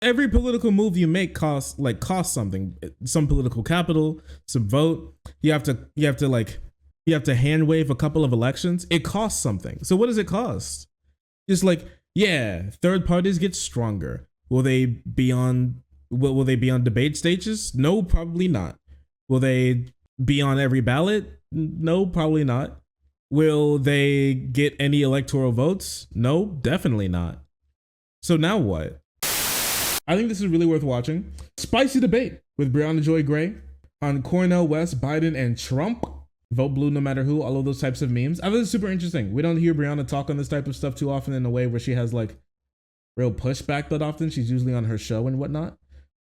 every political move you make costs something, some political capital, some vote. You have to hand wave a couple of elections. It costs something. So what does it cost? Just like, yeah, third parties get stronger. Will they be on debate stages? No, probably not. Will they be on every ballot? No, probably not. Will they get any electoral votes? No, definitely not. So now what? I think this is really worth watching. Spicy debate with Brianna Joy Gray on Cornel, West, Biden, and Trump. Vote blue no matter who, all of those types of memes. I think it's super interesting. We don't hear Brianna talk on this type of stuff too often in a way where she has like real pushback that often. She's usually on her show and whatnot.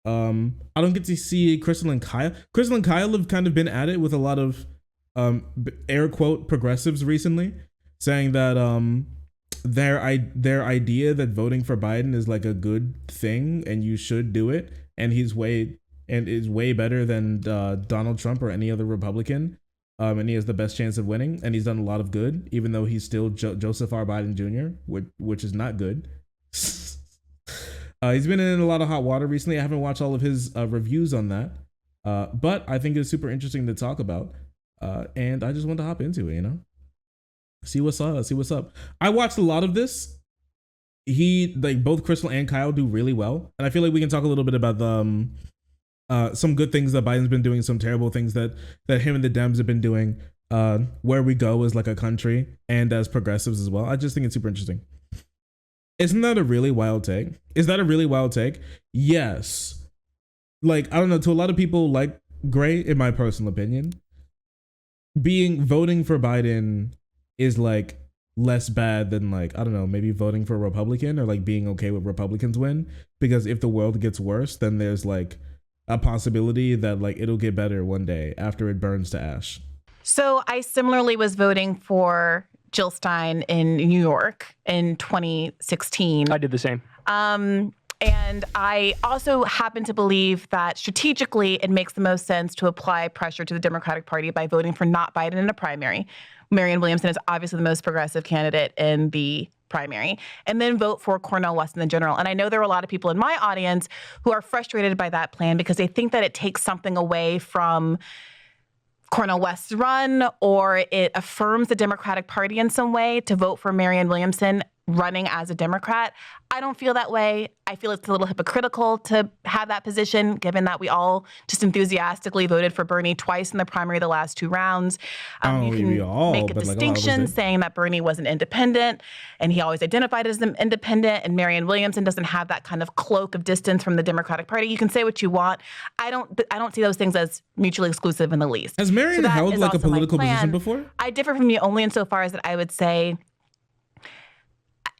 I don't get to see Crystal and Kyle. Crystal and Kyle have kind of been at it with a lot of air quote progressives recently, saying that their idea that voting for Biden is like a good thing and you should do it, and is way better than Donald Trump or any other Republican, and he has the best chance of winning, and he's done a lot of good, even though he's still Joseph R. Biden Jr., which is not good. He's been in a lot of hot water recently. I haven't watched all of his reviews on that, but I think it's super interesting to talk about, and I just want to hop into it, you know? See what's up. I watched a lot of this. Both Crystal and Kyle do really well, and I feel like we can talk a little bit about the some good things that Biden's been doing, some terrible things that him and the Dems have been doing, where we go as like a country and as progressives as well. I just think it's super interesting. Isn't that a really wild take? Is that a really wild take? Yes. Like, I don't know, to a lot of people like Gray, in my personal opinion, voting for Biden is like less bad than, like, I don't know, maybe voting for a Republican, or like being okay with Republicans win, because if the world gets worse, then there's like a possibility that like it'll get better one day after it burns to ash. So I similarly was voting for Jill Stein in New York in 2016. I did the same. And I also happen to believe that strategically it makes the most sense to apply pressure to the Democratic Party by voting for not Biden in a primary. Marianne Williamson is obviously the most progressive candidate in the primary, and then vote for Cornel West in the general. And I know there are a lot of people in my audience who are frustrated by that plan because they think that it takes something away from Cornel West's run, or it affirms the Democratic Party in some way to vote for Marianne Williamson running as a Democrat. I don't feel that way. I feel it's a little hypocritical to have that position, given that we all just enthusiastically voted for Bernie twice in the primary the last two rounds. You can make a distinction saying that Bernie was an independent, and he always identified as an independent, and Marianne Williamson doesn't have that kind of cloak of distance from the Democratic Party. You can say what you want. I don't see those things as mutually exclusive in the least. Has Marianne held like a political position before? I differ from you only insofar as that I would say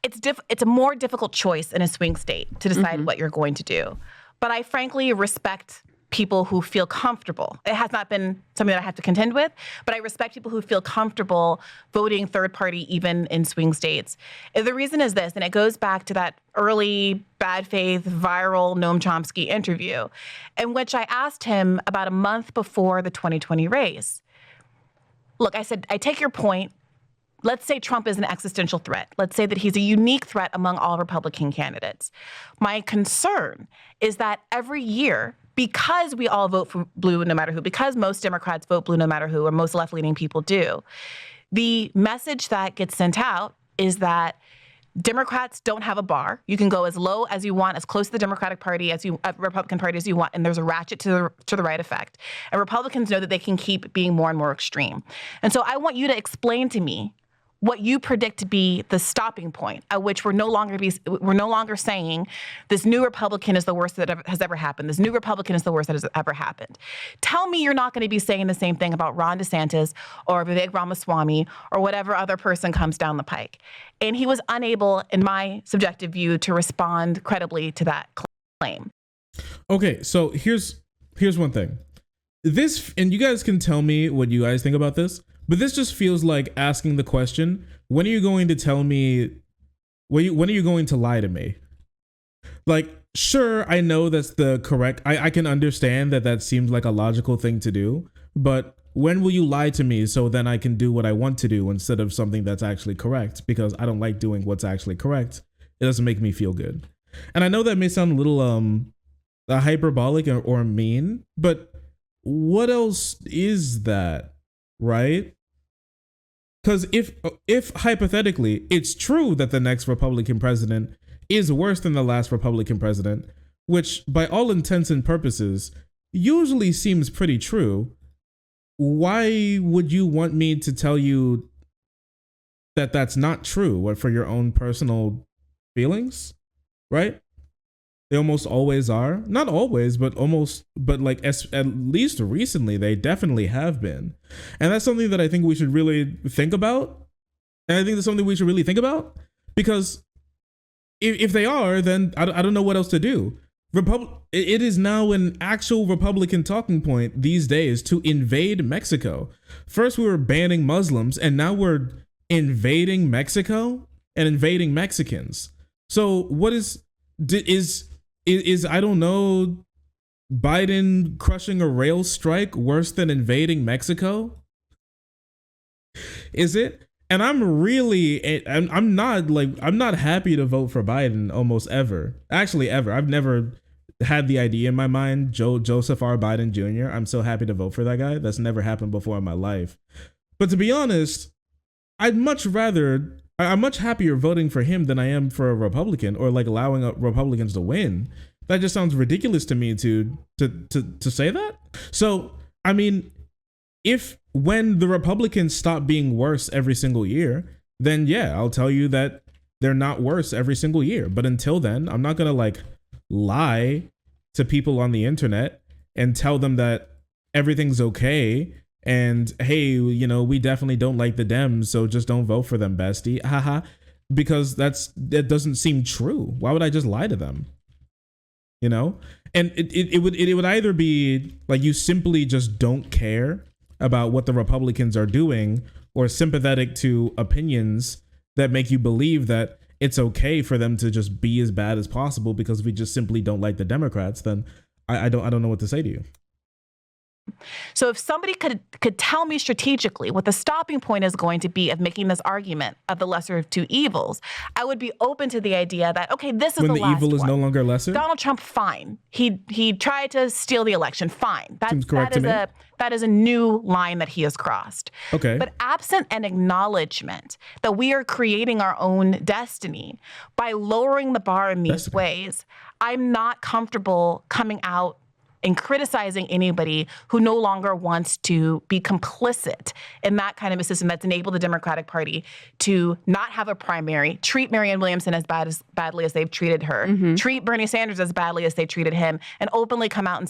it's a more difficult choice in a swing state to decide what you're going to do. But I frankly respect people who feel comfortable. It has not been something that I have to contend with, but I respect people who feel comfortable voting third party even in swing states. And the reason is this, and it goes back to that early bad faith viral Noam Chomsky interview, in which I asked him about a month before the 2020 race. Look, I said, I take your point. Let's say Trump is an existential threat. Let's say that he's a unique threat among all Republican candidates. My concern is that every year, because we all vote for blue no matter who, because most Democrats vote blue no matter who, or most left-leaning people do, the message that gets sent out is that Democrats don't have a bar. You can go as low as you want, as close to the Democratic Party as Republican Party as you want, and there's a ratchet to the right effect. And Republicans know that they can keep being more and more extreme. And so I want you to explain to me what you predict to be the stopping point at which we're no longer saying this new Republican is the worst that has ever happened. This new Republican is the worst that has ever happened. Tell me you're not going to be saying the same thing about Ron DeSantis or Vivek Ramaswamy or whatever other person comes down the pike. And he was unable, in my subjective view, to respond credibly to that claim. Okay, so here's one thing. This, and you guys can tell me what you guys think about this, but this just feels like asking the question, when are you going to tell me, when are you going to lie to me? Like, sure, I know that's the correct, I can understand that seems like a logical thing to do, but when will you lie to me so then I can do what I want to do instead of something that's actually correct? Because I don't like doing what's actually correct. It doesn't make me feel good. And I know that may sound a little hyperbolic or mean, but what else is that, right? Because if hypothetically it's true that the next Republican president is worse than the last Republican president, which by all intents and purposes usually seems pretty true, why would you want me to tell you that that's not true? What, for your own personal feelings, right? They almost always are. Not always, but almost, but like at least recently, they definitely have been. And that's something that I think we should really think about. And I think that's something we should really think about, because if they are, then I don't know what else to do. It is now an actual Republican talking point these days to invade Mexico. First we were banning Muslims, and now we're invading Mexico and invading Mexicans. So what is I don't know, Biden crushing a rail strike worse than invading Mexico? Is it? And I'm not happy to vote for Biden almost ever. Actually, ever. I've never had the idea in my mind, Joseph R. Biden Jr. I'm so happy to vote for that guy. That's never happened before in my life. But to be honest, I'm much happier voting for him than I am for a Republican, or like allowing Republicans to win. That just sounds ridiculous to me to say that. So, I mean, when the Republicans stop being worse every single year, then yeah, I'll tell you that they're not worse every single year. But until then, I'm not gonna like lie to people on the internet and tell them that everything's okay. And hey, you know, we definitely don't like the Dems, so just don't vote for them, bestie. Haha. Because that doesn't seem true. Why would I just lie to them? You know? And it would either be like you simply just don't care about what the Republicans are doing, or sympathetic to opinions that make you believe that it's okay for them to just be as bad as possible because we just simply don't like the Democrats. Then I don't know what to say to you. So if somebody could tell me strategically what the stopping point is going to be of making this argument of the lesser of two evils, I would be open to the idea that, okay, this is when the last evil is one. no longer lesser. Donald Trump, fine. He tried to steal the election, fine. Seems correct to me. That is a new line that he has crossed. Okay. But absent an acknowledgement that we are creating our own destiny by lowering the bar in these ways, I'm not comfortable coming out and criticizing anybody who no longer wants to be complicit in that kind of a system that's enabled the Democratic Party to not have a primary, treat Marianne Williamson as badly as they've treated her, treat Bernie Sanders as badly as they treated him, and openly come out and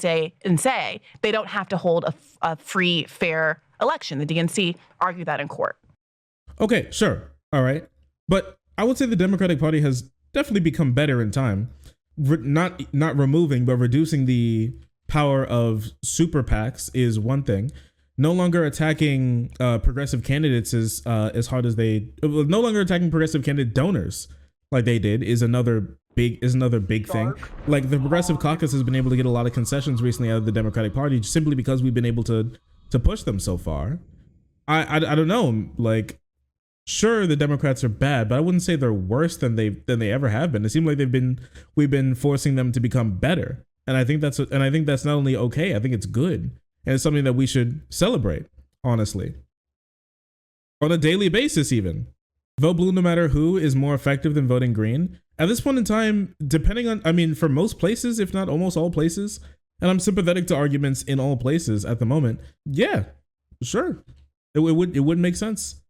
say they don't have to hold a free, fair election. The DNC argued that in court. Okay, sure. All right. But I would say the Democratic Party has definitely become better in time. Not removing, but reducing the power of super PACs is one thing. No longer attacking progressive candidates as hard as no longer attacking progressive candidate donors like they did is another big thing. Like the Progressive Caucus has been able to get a lot of concessions recently out of the Democratic Party simply because we've been able to push them so far. I don't know. Like, sure, the Democrats are bad, but I wouldn't say they're worse than they ever have been. It seems like we've been forcing them to become better. And I think that's not only okay, I think it's good. And it's something that we should celebrate, honestly. On a daily basis, even. Vote blue no matter who is more effective than voting green. At this point in time, for most places, if not almost all places, and I'm sympathetic to arguments in all places at the moment, yeah, sure. It would make sense.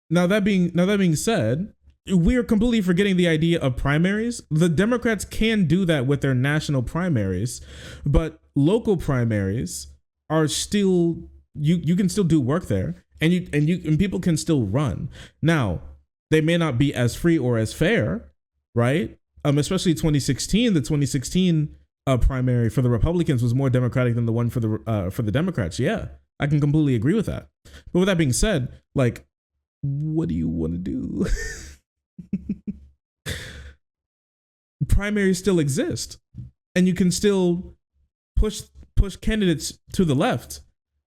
Now that being said, we are completely forgetting the idea of primaries. The Democrats can do that with their national primaries, but local primaries are still, you can still do work there, and people can still run. Now, they may not be as free or as fair, right? Especially 2016. The 2016 primary for the Republicans was more democratic than the one for the Democrats. Yeah, I can completely agree with that. But with that being said, like, what do you want to do? Primaries still exist, and you can still push candidates to the left.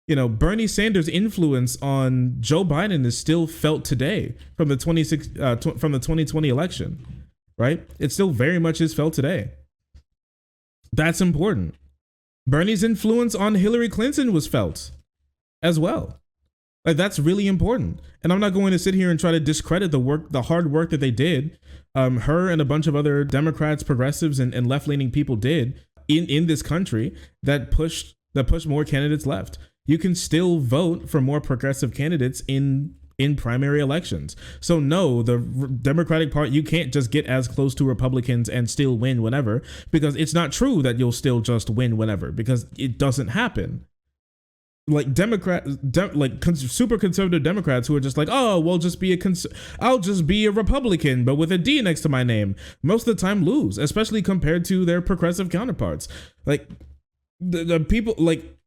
You know, Bernie Sanders' influence on Joe Biden is still felt today from the 2020 election, right? It still very much is felt today. That's important. Bernie's influence on Hillary Clinton was felt as well. Like, that's really important. And I'm not going to sit here and try to discredit the hard work that they did. Her and a bunch of other Democrats, progressives, and left-leaning people did in this country that pushed more candidates left. You can still vote for more progressive candidates in primary elections. So no, the Democratic Party, you can't just get as close to Republicans and still win whenever, because it's not true that you'll still just win whenever, because it doesn't happen. Like super conservative Democrats who are just like, oh, well, I'll just be a Republican, but with a D next to my name, most of the time lose, especially compared to their progressive counterparts. Like the people, like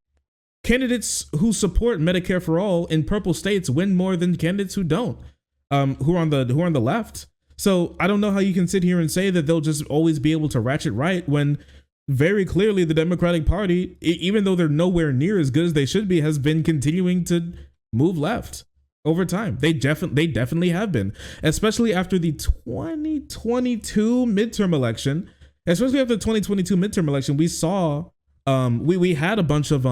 candidates who support Medicare for all in purple states win more than candidates who don't, who are on the left. So I don't know how you can sit here and say that they'll just always be able to ratchet right when very clearly the Democratic Party, even though they're nowhere near as good as they should be, has been continuing to move left over time. They definitely have been, especially after the 2022 midterm election. Especially after the 2022 midterm election, we saw we had a bunch of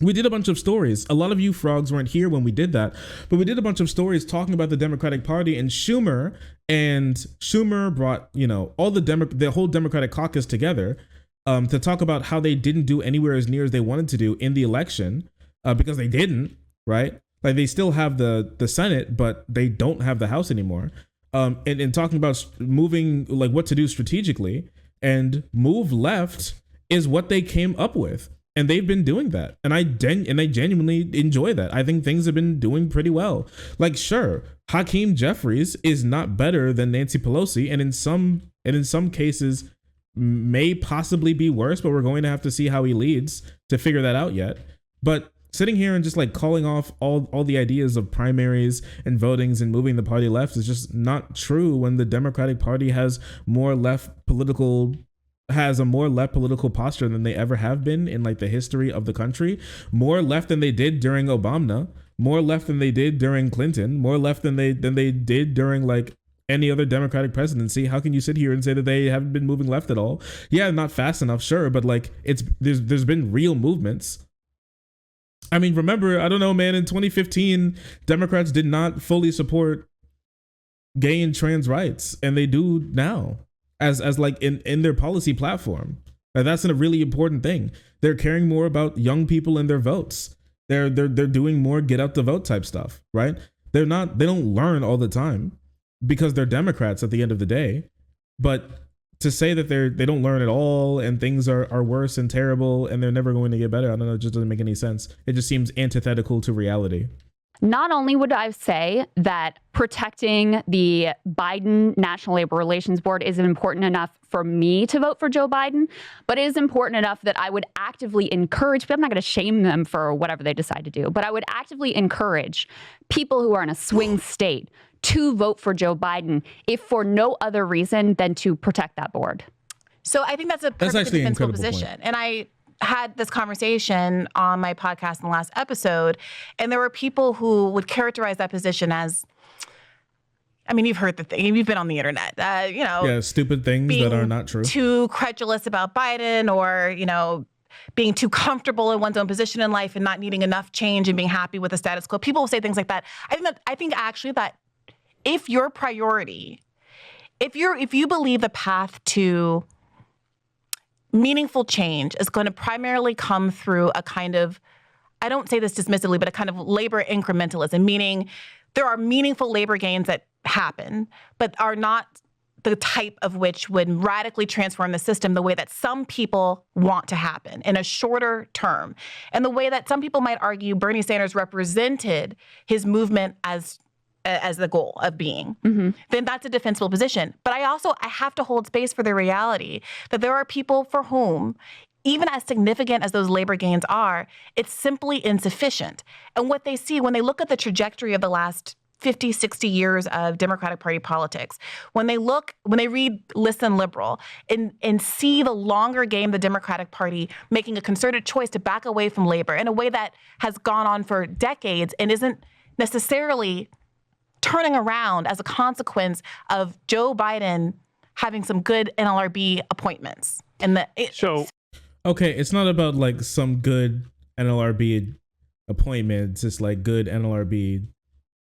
we did a bunch of stories. A lot of you frogs weren't here when we did that, but we did a bunch of stories talking about the Democratic Party, and Schumer brought, all the whole Democratic caucus together to talk about how they didn't do anywhere as near as they wanted to do in the election, because they didn't, right? Like, they still have the Senate, but they don't have the House anymore. And talking about moving, like what to do strategically, and move left is what they came up with. And they've been doing that. And I genuinely enjoy that. I think things have been doing pretty well. Like, sure, Hakeem Jeffries is not better than Nancy Pelosi, and in some cases may possibly be worse, but we're going to have to see how he leads to figure that out yet. But sitting here and just like calling off all the ideas of primaries and votings and moving the party left is just not true when the Democratic Party has a more left political posture than they ever have been in like the history of the country. More left than they did during Obama, more left than they did during Clinton, more left than they did during like any other Democratic presidency. How can you sit here and say that they haven't been moving left at all? Yeah, not fast enough, sure, but like there's been real movements. I mean, remember, I don't know, man, in 2015, Democrats did not fully support gay and trans rights, and they do now. As like in their policy platform. And that's a really important thing. They're caring more about young people and their votes. They're doing more get out the vote type stuff, right? They don't learn all the time because they're Democrats at the end of the day. But to say that they don't learn at all and things are worse and terrible and they're never going to get better, I don't know, it just doesn't make any sense. It just seems antithetical to reality. Not only would I say that protecting the Biden National Labor Relations Board isn't important enough for me to vote for Joe Biden, but it is important enough that I would actively encourage, but I'm not going to shame them for whatever they decide to do, but I would actively encourage people who are in a swing state to vote for Joe Biden, if for no other reason than to protect that board. So I think that's a perfectly defensible position. Point. And I had this conversation on my podcast in the last episode, and there were people who would characterize that position as, I mean, you've heard the thing, you've been on the internet, stupid things that are not true. Too credulous about Biden, or, being too comfortable in one's own position in life and not needing enough change and being happy with the status quo. People will say things like that. I think actually that if your priority, if you believe the path to meaningful change is going to primarily come through a kind of, I don't say this dismissively, but a kind of labor incrementalism, meaning there are meaningful labor gains that happen, but are not the type of which would radically transform the system the way that some people want to happen in a shorter term. And the way that some people might argue Bernie Sanders represented his movement as the goal of being, then that's a defensible position. But I have to hold space for the reality that there are people for whom, even as significant as those labor gains are, it's simply insufficient. And what they see when they look at the trajectory of the last 50, 60 years of Democratic Party politics, when they read Listen Liberal and see the longer game the Democratic Party making a concerted choice to back away from labor in a way that has gone on for decades and isn't necessarily turning around as a consequence of Joe Biden having some good NLRB appointments. Okay, it's not about like some good NLRB appointments. It's like good NLRB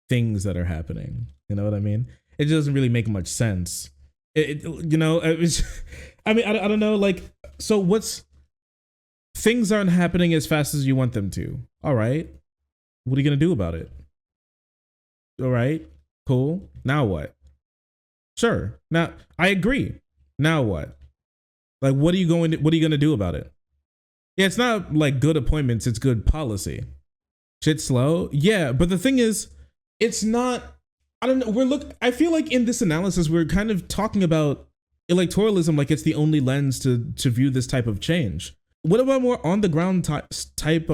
things that are happening. You know what I mean? It doesn't really make much sense. I don't know. Like, so things aren't happening as fast as you want them to. All right. What are you going to do about it? All right. Cool. Now what? Sure. Now I agree. Now what? Like, what are you going to do about it? Yeah, it's not like good appointments. It's good policy. Shit's slow. Yeah. But the thing is, it's not, I don't know. I feel like in this analysis, we're kind of talking about electoralism like it's the only lens to view this type of change. What about more on the ground type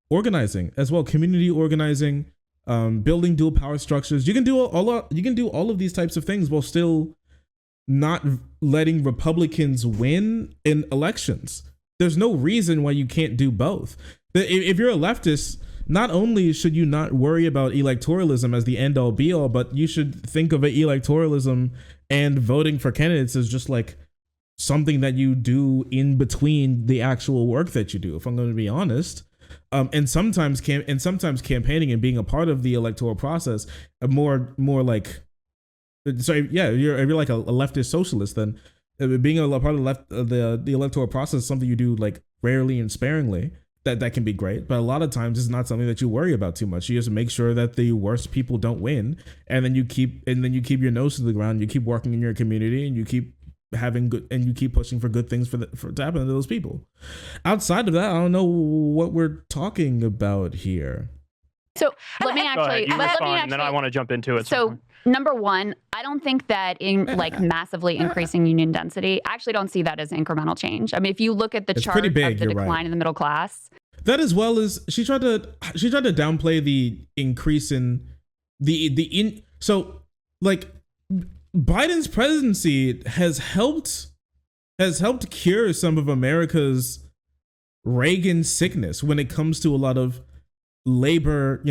organizing as well? Community organizing, building dual power structures. You can do all of these types of things while still not letting Republicans win in elections. There's no reason why you can't do both. If you're a leftist, not only should you not worry about electoralism as the end all be all, but you should think of electoralism and voting for candidates as just like something that you do in between the actual work that you do, if I'm going to be honest. And sometimes campaigning and being a part of the electoral process, more like, sorry, yeah, if you're like a leftist socialist, then being a part of the electoral process is something you do like rarely and sparingly. That can be great, but a lot of times it's not something that you worry about too much. You just make sure that the worst people don't win, and then you keep your nose to the ground. You keep working in your community, and you keep having good, and you keep pushing for good things for to happen to those people. Outside of that, I don't know what we're talking about here. So let me actually, and then I want to jump into it. So number one, I don't think that in like massively increasing union density, I actually don't see that as incremental change. I mean, if you look at the chart of the decline in the middle class, that as well as she tried to downplay the increase in so like Biden's presidency has helped cure some of America's Reagan sickness when it comes to a lot of labor,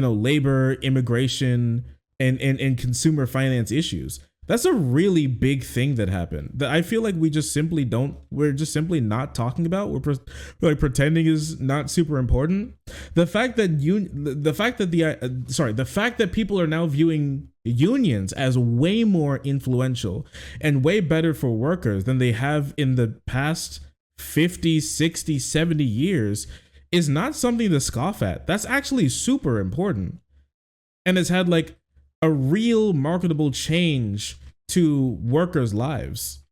immigration, and consumer finance issues. That's a really big thing that happened that I feel like we're just simply not talking about. We're like pretending is not super important. The fact that the fact that people are now viewing unions as way more influential and way better for workers than they have in the past 50, 60, 70 years is not something to scoff at. That's actually super important. And it's had like a real marketable change to workers' lives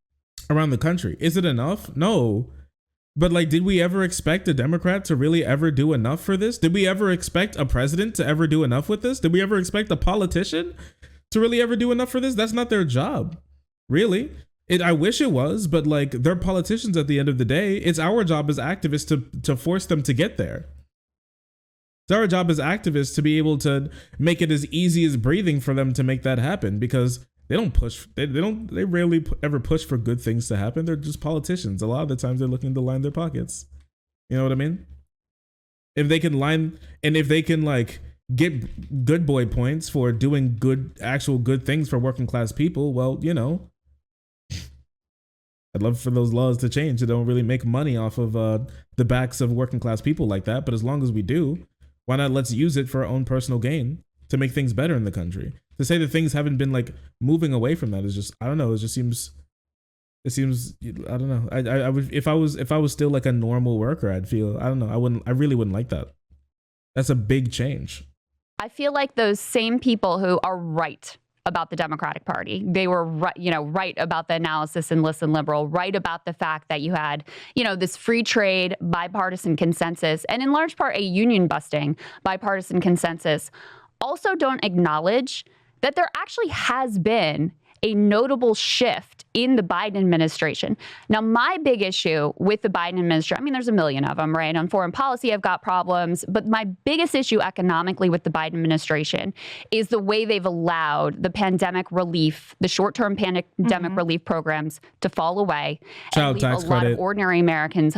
around the country. Is it enough? No. But like, did we ever expect a Democrat to really ever do enough for this? Did we ever expect a president to ever do enough with this? Did we ever expect a politician to really ever do enough for this? That's not their job, really. I wish it was, but like, they're politicians at the end of the day. It's our job as activists to force them to get there. It's our job as activists to be able to make it as easy as breathing for them to make that happen, because they don't push. They rarely ever push for good things to happen. They're just politicians. A lot of the times they're looking to line their pockets. You know what I mean? If they can like get good boy points for doing actual good things for working class people, well, I'd love for those laws to change. They don't really make money off of the backs of working class people like that. But as long as we do, why not let's use it for our own personal gain to make things better in the country? To say that things haven't been like moving away from that is just, I don't know. It seems, I don't know. I would, if I was still like a normal worker, I'd feel, I don't know. I really wouldn't like that. That's a big change. I feel like those same people who are right about the Democratic Party, they were right about the analysis in Listen Liberal, right about the fact that you had, this free trade bipartisan consensus, and in large part a union busting bipartisan consensus, also don't acknowledge that there actually has been a notable shift in the Biden administration. Now, my big issue with the Biden administration, I mean, there's a million of them, right? On foreign policy, I've got problems. But my biggest issue economically with the Biden administration is the way they've allowed the pandemic relief, the short-term pandemic relief programs to fall away Child and tax leave a lot credit. of ordinary Americans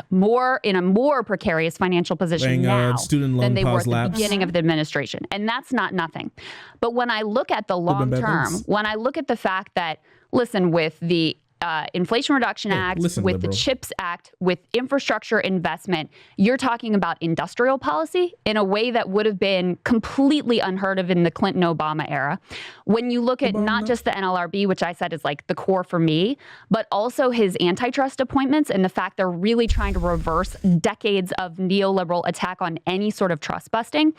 in a more precarious financial position Laying, now student loan than they were pause at the lapse. beginning of the administration. And that's not nothing. But when I look at the long term, when I look at the fact that, listen, with the Inflation Reduction Act, with liberal. the CHIPS Act, with infrastructure investment, you're talking about industrial policy in a way that would have been completely unheard of in the Clinton-Obama era. When you look at not just the NLRB, which I said is like the core for me, but also his antitrust appointments and the fact they're really trying to reverse decades of neoliberal attack on any sort of trust busting,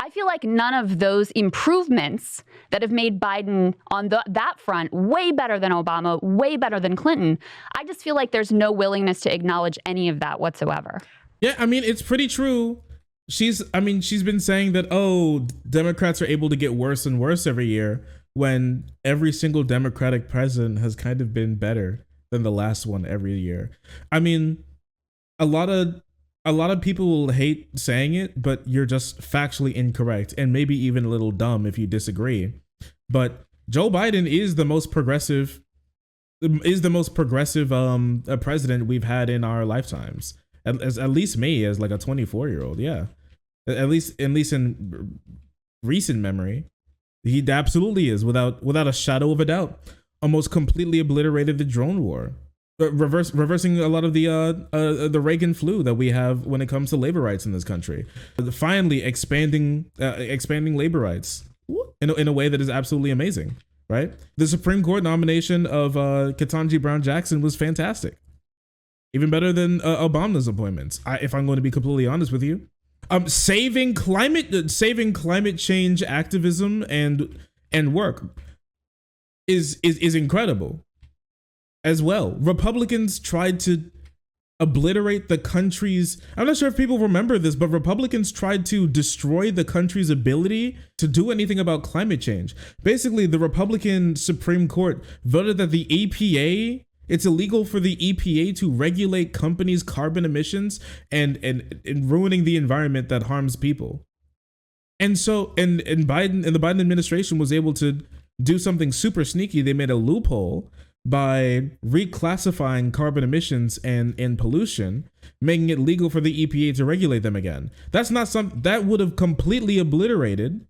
I feel like none of those improvements that have made Biden on that front way better than Obama, way better than Clinton, I just feel like there's no willingness to acknowledge any of that whatsoever. Yeah, I mean, it's pretty true. She's been saying that, Democrats are able to get worse and worse every year when every single Democratic president has kind of been better than the last one every year. I mean, a lot of people will hate saying it, but you're just factually incorrect and maybe even a little dumb if you disagree. But Joe Biden is the most progressive president we've had in our lifetimes. At least me as like a 24-year-old. Yeah. At least in recent memory, he absolutely is without a shadow of a doubt. Almost completely obliterated the drone war. Reversing a lot of the Reagan flu that we have when it comes to labor rights in this country. Finally expanding labor rights in a way that is absolutely amazing, right? The Supreme Court nomination of Ketanji Brown Jackson was fantastic, even better than Obama's appointments. If I'm going to be completely honest with you, saving climate change activism and work is incredible. As well, Republicans tried to obliterate the country's, I'm not sure if people remember this, but Republicans tried to destroy the country's ability to do anything about climate change. Basically, the Republican Supreme Court voted that the EPA, it's illegal for the EPA to regulate companies' carbon emissions and ruining the environment that harms people. And so, and the Biden administration was able to do something super sneaky. They made a loophole by reclassifying carbon emissions and pollution, making it legal for the EPA to regulate them again. That's not that would have completely obliterated,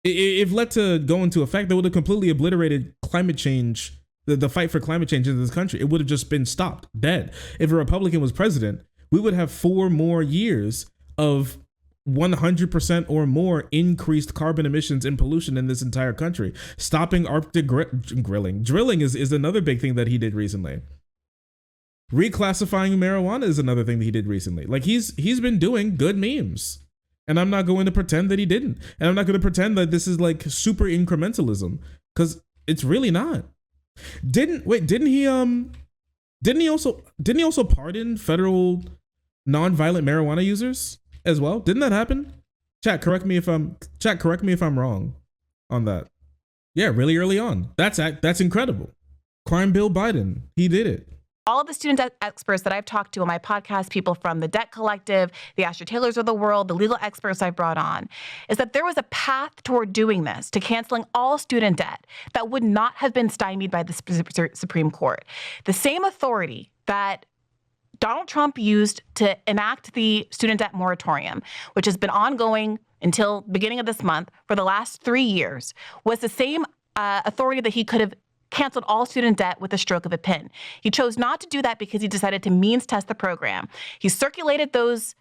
if let to go into effect, that would have completely obliterated climate change, the fight for climate change in this country. It would have just been stopped, dead. If a Republican was president, we would have 4 more years of 100% or more increased carbon emissions and pollution in this entire country. Stopping Arctic grilling. Drilling is another big thing that he did recently. Reclassifying marijuana is another thing that he did recently. Like he's been doing good memes. And I'm not going to pretend that he didn't. And I'm not going to pretend that this is like super incrementalism, because it's really not. Didn't he also pardon federal non-violent marijuana users as well? Didn't that happen? Chat, correct me if I'm wrong on that. Yeah, really early on. That's incredible. Crime Bill Biden, he did it. All of the student debt experts that I've talked to on my podcast, people from the Debt Collective, the Asher Taylors of the world, the legal experts I've brought on, is that there was a path toward doing this, to canceling all student debt that would not have been stymied by the Supreme Court. The same authority that Donald Trump used to enact the student debt moratorium, which has been ongoing until the beginning of this month for the last 3 years, was the same authority that he could have canceled all student debt with a stroke of a pen. He chose not to do that because he decided to means test the program. He circulated those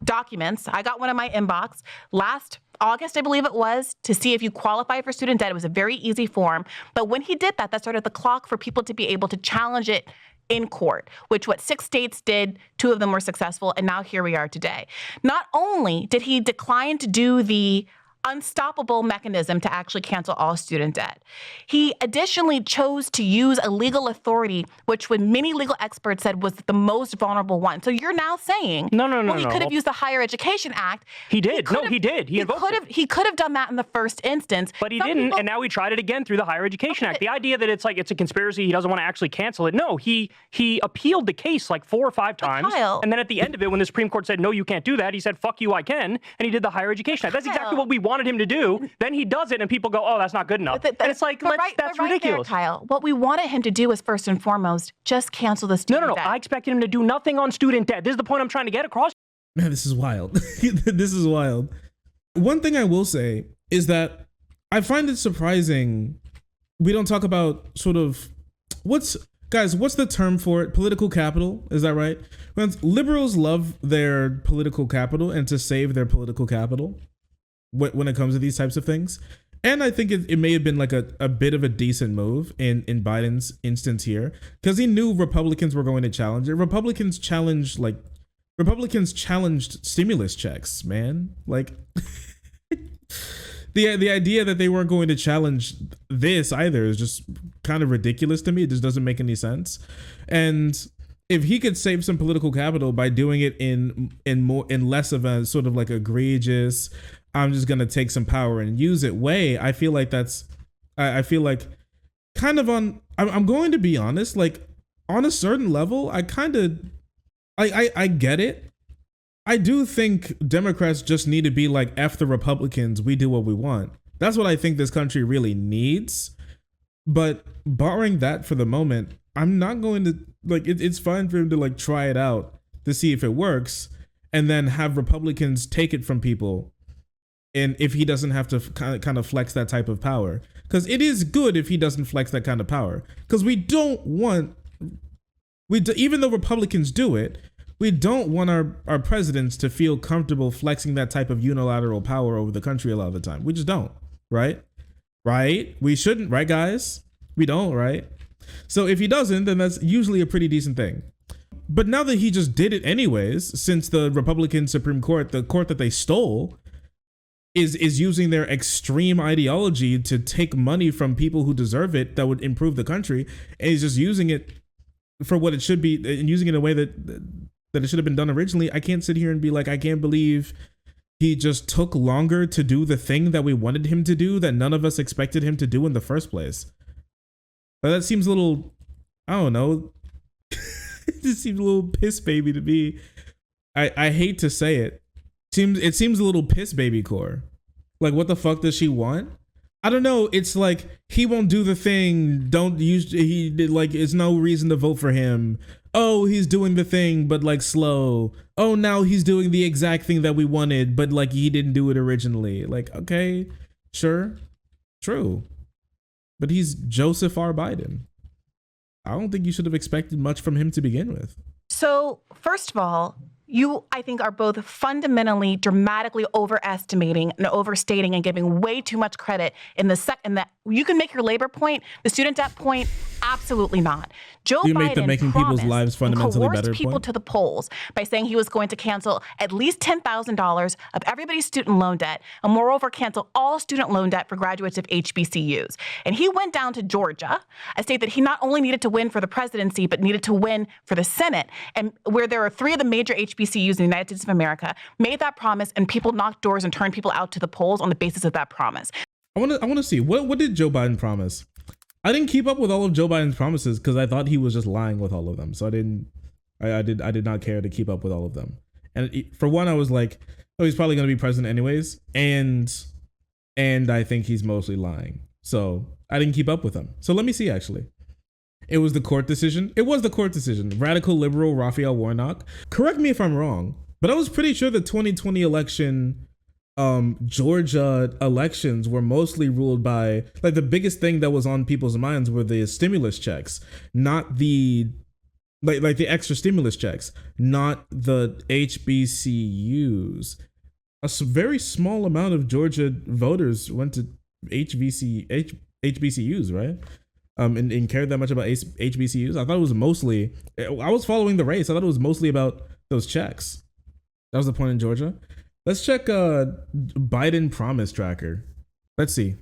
documents. I got one in my inbox last August, I believe it was, to see if you qualify for student debt. It was a very easy form. But when he did that started the clock for people to be able to challenge it in court, which 6 states did, 2 of them were successful, and now here we are today. Not only did he decline to do the unstoppable mechanism to actually cancel all student debt. He additionally chose to use a legal authority, which when many legal experts said was the most vulnerable one. So you're now saying, no. He could have used the Higher Education Act. He did. He did. He could have done that in the first instance. But he didn't, and now he tried it again through the Higher Education Act. The idea that it's a conspiracy, he doesn't want to actually cancel it. No, he appealed the case like 4 or 5 times. Kyle, and then at the end of it, when the Supreme Court said, no, you can't do that, he said, fuck you, I can. And he did the Higher Education Act. That's exactly what we wanted him to do. Then he does it, and people go, oh, that's not good enough. And it's like, that's ridiculous. There, Kyle, what we wanted him to do was first and foremost, just cancel the student debt. I expected him to do nothing on student debt. This is the point I'm trying to get across. Man, this is wild. This is wild. One thing I will say is that I find it surprising we don't talk about sort of what's the term for it? Political capital, is that right? When liberals love their political capital and to save their political capital when it comes to these types of things. And I think it may have been like a bit of a decent move in Biden's instance here, because he knew Republicans were going to challenge it. Republicans challenged stimulus checks, man. Like the idea that they weren't going to challenge this either is just kind of ridiculous to me. It just doesn't make any sense. And if he could save some political capital by doing it in less of a sort of like egregious, I'm just gonna take some power and use it way, I feel like kind of I'm going to be honest, like on a certain level, I get it. I do think Democrats just need to be like, F the Republicans, we do what we want. That's what I think this country really needs. But barring that for the moment, I'm not going to, like, it's fine for him to like try it out to see if it works and then have Republicans take it from people. And if he doesn't have to kind of flex that type of power, because it is good if he doesn't flex that kind of power, because even though Republicans do it, we don't want our presidents to feel comfortable flexing that type of unilateral power over the country a lot of the time. We just don't, right? Right? We shouldn't, right, guys? We don't, right? So if he doesn't, then that's usually a pretty decent thing. But now that he just did it anyways, since the Republican Supreme Court, the court that they stole, is using their extreme ideology to take money from people who deserve it that would improve the country, and he's just using it for what it should be and using it in a way that it should have been done originally. I can't sit here and be like, I can't believe he just took longer to do the thing that we wanted him to do that none of us expected him to do in the first place. But that seems a little, I don't know. It just seems a little piss baby to me. I hate to say it. It seems a little piss baby core. Like, what the fuck does she want? I don't know. It's like, he won't do the thing. It's no reason to vote for him. Oh, he's doing the thing, but like slow. Oh, now he's doing the exact thing that we wanted, but like he didn't do it originally. Like, okay, sure, true. But he's Joseph R. Biden. I don't think you should have expected much from him to begin with. So, first of all, you, I think, are both fundamentally dramatically overestimating and overstating and giving way too much credit in the second that you can make your labor point, the student debt point, absolutely not. Joe you Biden make the making people's lives fundamentally better people point? To the polls by saying he was going to cancel at least $10,000 of everybody's student loan debt, and moreover cancel all student loan debt for graduates of HBCUs. And he went down to Georgia, a state that he not only needed to win for the presidency, but needed to win for the Senate, and where there are 3 of the major HBCUs in the United States of America, made that promise, and people knocked doors and turned people out to the polls on the basis of that promise. I want to see what did Joe Biden promise? I didn't keep up with all of Joe Biden's promises because I thought he was just lying with all of them. So I did not care to keep up with all of them. And for one, I was like, oh, he's probably going to be president anyways, and I think he's mostly lying. So I didn't keep up with him. So let me see. Actually, it was the court decision. It was the court decision. Radical liberal Raphael Warnock. Correct me if I'm wrong, but I was pretty sure the 2020 election. Georgia elections were mostly ruled by, like, the biggest thing that was on people's minds were the stimulus checks, not the like the extra stimulus checks, not the HBCUs. A very small amount of Georgia voters went to HBCUs, right? And cared that much about HBCUs. I thought it was mostly, I was following the race. I thought it was mostly about those checks. That was the point in Georgia. Let's check Biden promise tracker. Let's see.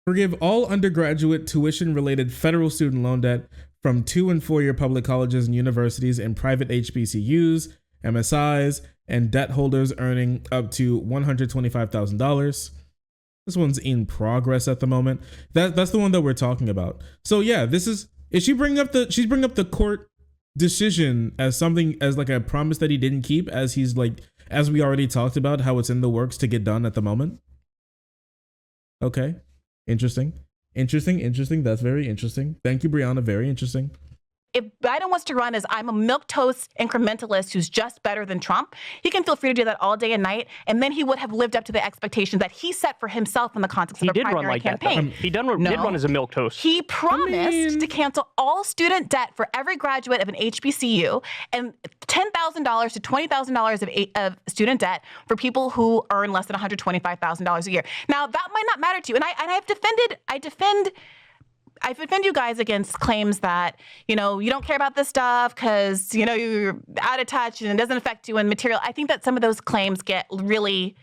Forgive all undergraduate tuition-related federal student loan debt from 2- and 4-year public colleges and universities and private HBCUs, MSIs, and debt holders earning up to $125,000. This one's in progress at the moment. That's the one that we're talking about. So yeah, she's bringing up the court decision as something, as like a promise that he didn't keep, as we already talked about how it's in the works to get done at the moment. Okay. Interesting. That's very interesting. Thank you, Brianna. Very interesting. If Biden wants to run as I'm a milquetoast incrementalist who's just better than Trump, he can feel free to do that all day and night, and then he would have lived up to the expectations that he set for himself in the context of a primary campaign. He did run as a milquetoast. He promised to cancel all student debt for every graduate of an HBCU and $10,000 to $20,000 of student debt for people who earn less than $125,000 a year. Now, that might not matter to you, and I defend you guys against claims that, you don't care about this stuff because, you're out of touch and it doesn't affect you in material. I think that some of those claims get really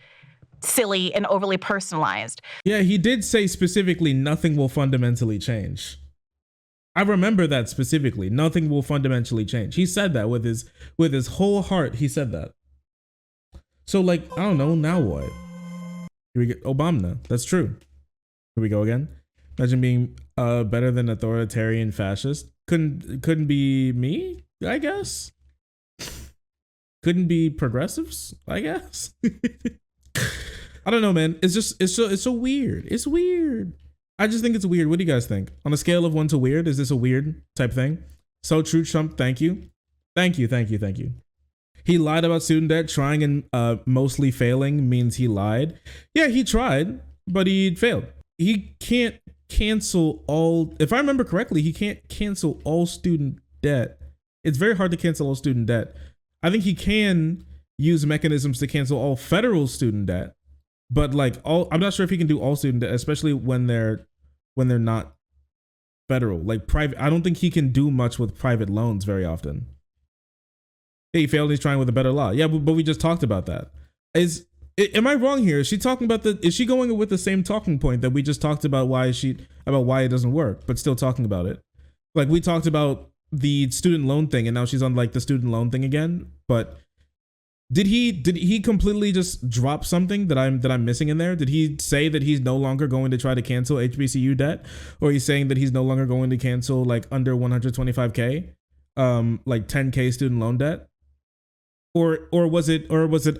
silly and overly personalized. Yeah, he did say specifically nothing will fundamentally change. I remember that specifically. Nothing will fundamentally change. He said that with his whole heart. He said that. So I don't know, now what? Here we go. Obama. That's true. Here we go again. Imagine being better than authoritarian fascist. Couldn't be me, I guess. Couldn't be progressives, I guess. I don't know, man. It's so weird. It's weird. I just think it's weird. What do you guys think? On a scale of 1 to weird, is this a weird type thing? So true, Trump. Thank you. He lied about student debt. Trying and mostly failing means he lied. Yeah, he tried, but he failed. He can't cancel all, if I remember correctly, he can't cancel all student debt. It's very hard to cancel all student debt. I think he can use mechanisms to cancel all federal student debt, but I'm not sure if he can do all student debt, especially when they're not federal. Private, I don't think he can do much with private loans very often. He failed. He's trying with a better law. Yeah, but we just talked about that. Am I wrong here? Is she going with the same talking point that we just talked about why it doesn't work, but still talking about it? We talked about the student loan thing and now she's on the student loan thing again. But did he completely just drop something that I'm missing in there? Did he say that he's no longer going to try to cancel HBCU debt? Or he's saying that he's no longer going to cancel under 125K, 10K student loan debt? Or was it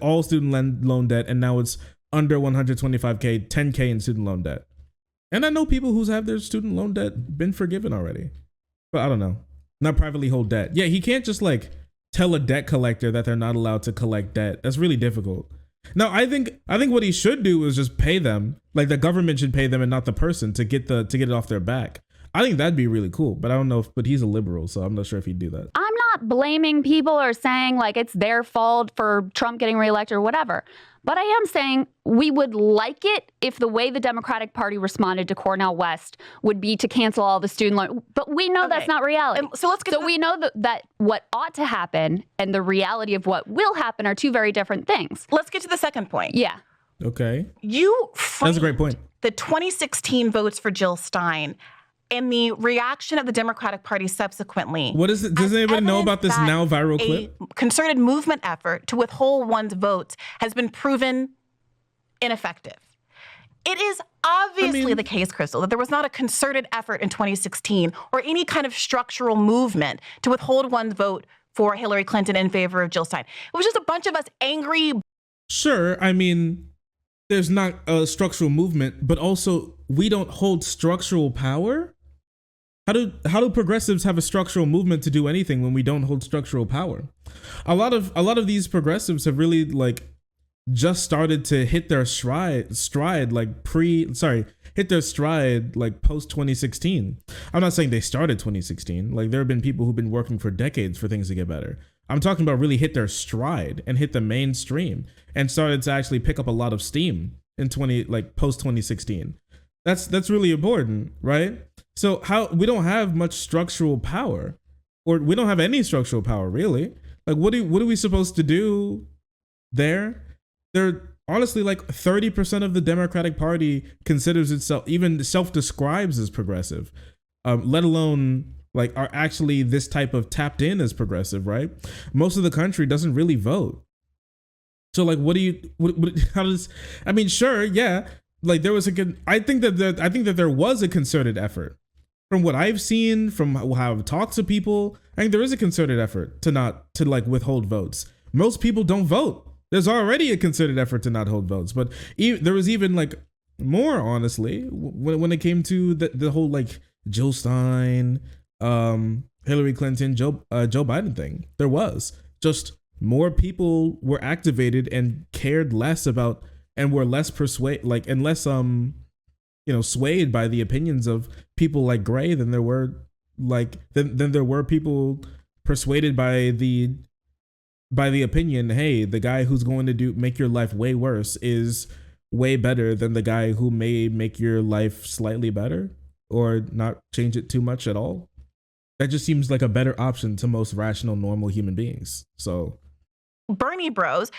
all student loan debt and now it's under 125K, 10K in student loan debt? And I know people who have their student loan debt been forgiven already. But I don't know. Not privately hold debt. Yeah, he can't just tell a debt collector that they're not allowed to collect debt. That's really difficult. Now, I think what he should do is just pay them. The government should pay them and not the person to get it off their back. I think that'd be really cool, but I don't know but he's a liberal, so I'm not sure if he'd do that. I'm not blaming people or saying it's their fault for Trump getting reelected or whatever. But I am saying we would like it if the way the Democratic Party responded to Cornel West would be to cancel all the student loan. But we know that's not reality. We know that what ought to happen and the reality of what will happen are two very different things. Let's get to the second point. Yeah. Okay. That's a great point. The 2016 votes for Jill Stein and the reaction of the Democratic Party subsequently. What is it? Does anybody know about this now viral clip? A concerted movement effort to withhold one's votes has been proven ineffective. It is obviously the case, Crystal, that there was not a concerted effort in 2016 or any kind of structural movement to withhold one's vote for Hillary Clinton in favor of Jill Stein. It was just a bunch of us angry. Sure, there's not a structural movement, but also we don't hold structural power. How do progressives have a structural movement to do anything when we don't hold structural power? A lot of these progressives have really just started to hit their stride post 2016. I'm not saying they started 2016. There have been people who've been working for decades for things to get better. I'm talking about really hit their stride and hit the mainstream and started to actually pick up a lot of steam in post 2016. That's really important, right? So we don't have much structural power, or we don't have any structural power really. What are we supposed to do there? honestly, like 30% of the Democratic Party considers itself, even self-describes as progressive, let alone like are actually this type of tapped in as progressive, right? Most of the country doesn't really vote. So like, how does, I mean, sure, yeah, like there was I think that there was a concerted effort. From what I've seen, from how I've talked to people, I think there is a concerted effort to like withhold votes. Most people don't vote. There's already a concerted effort to not hold votes, but there was even like more, honestly, when it came to the whole like Jill Stein, Hillary Clinton, Joe Biden thing. There was just more people were activated and cared less about, and were less swayed by the opinions of people like Gray than there were people persuaded by the opinion, hey, the guy who's going to make your life way worse is way better than the guy who may make your life slightly better or not change it too much at all. That just seems like a better option to most rational, normal human beings. So Bernie bros,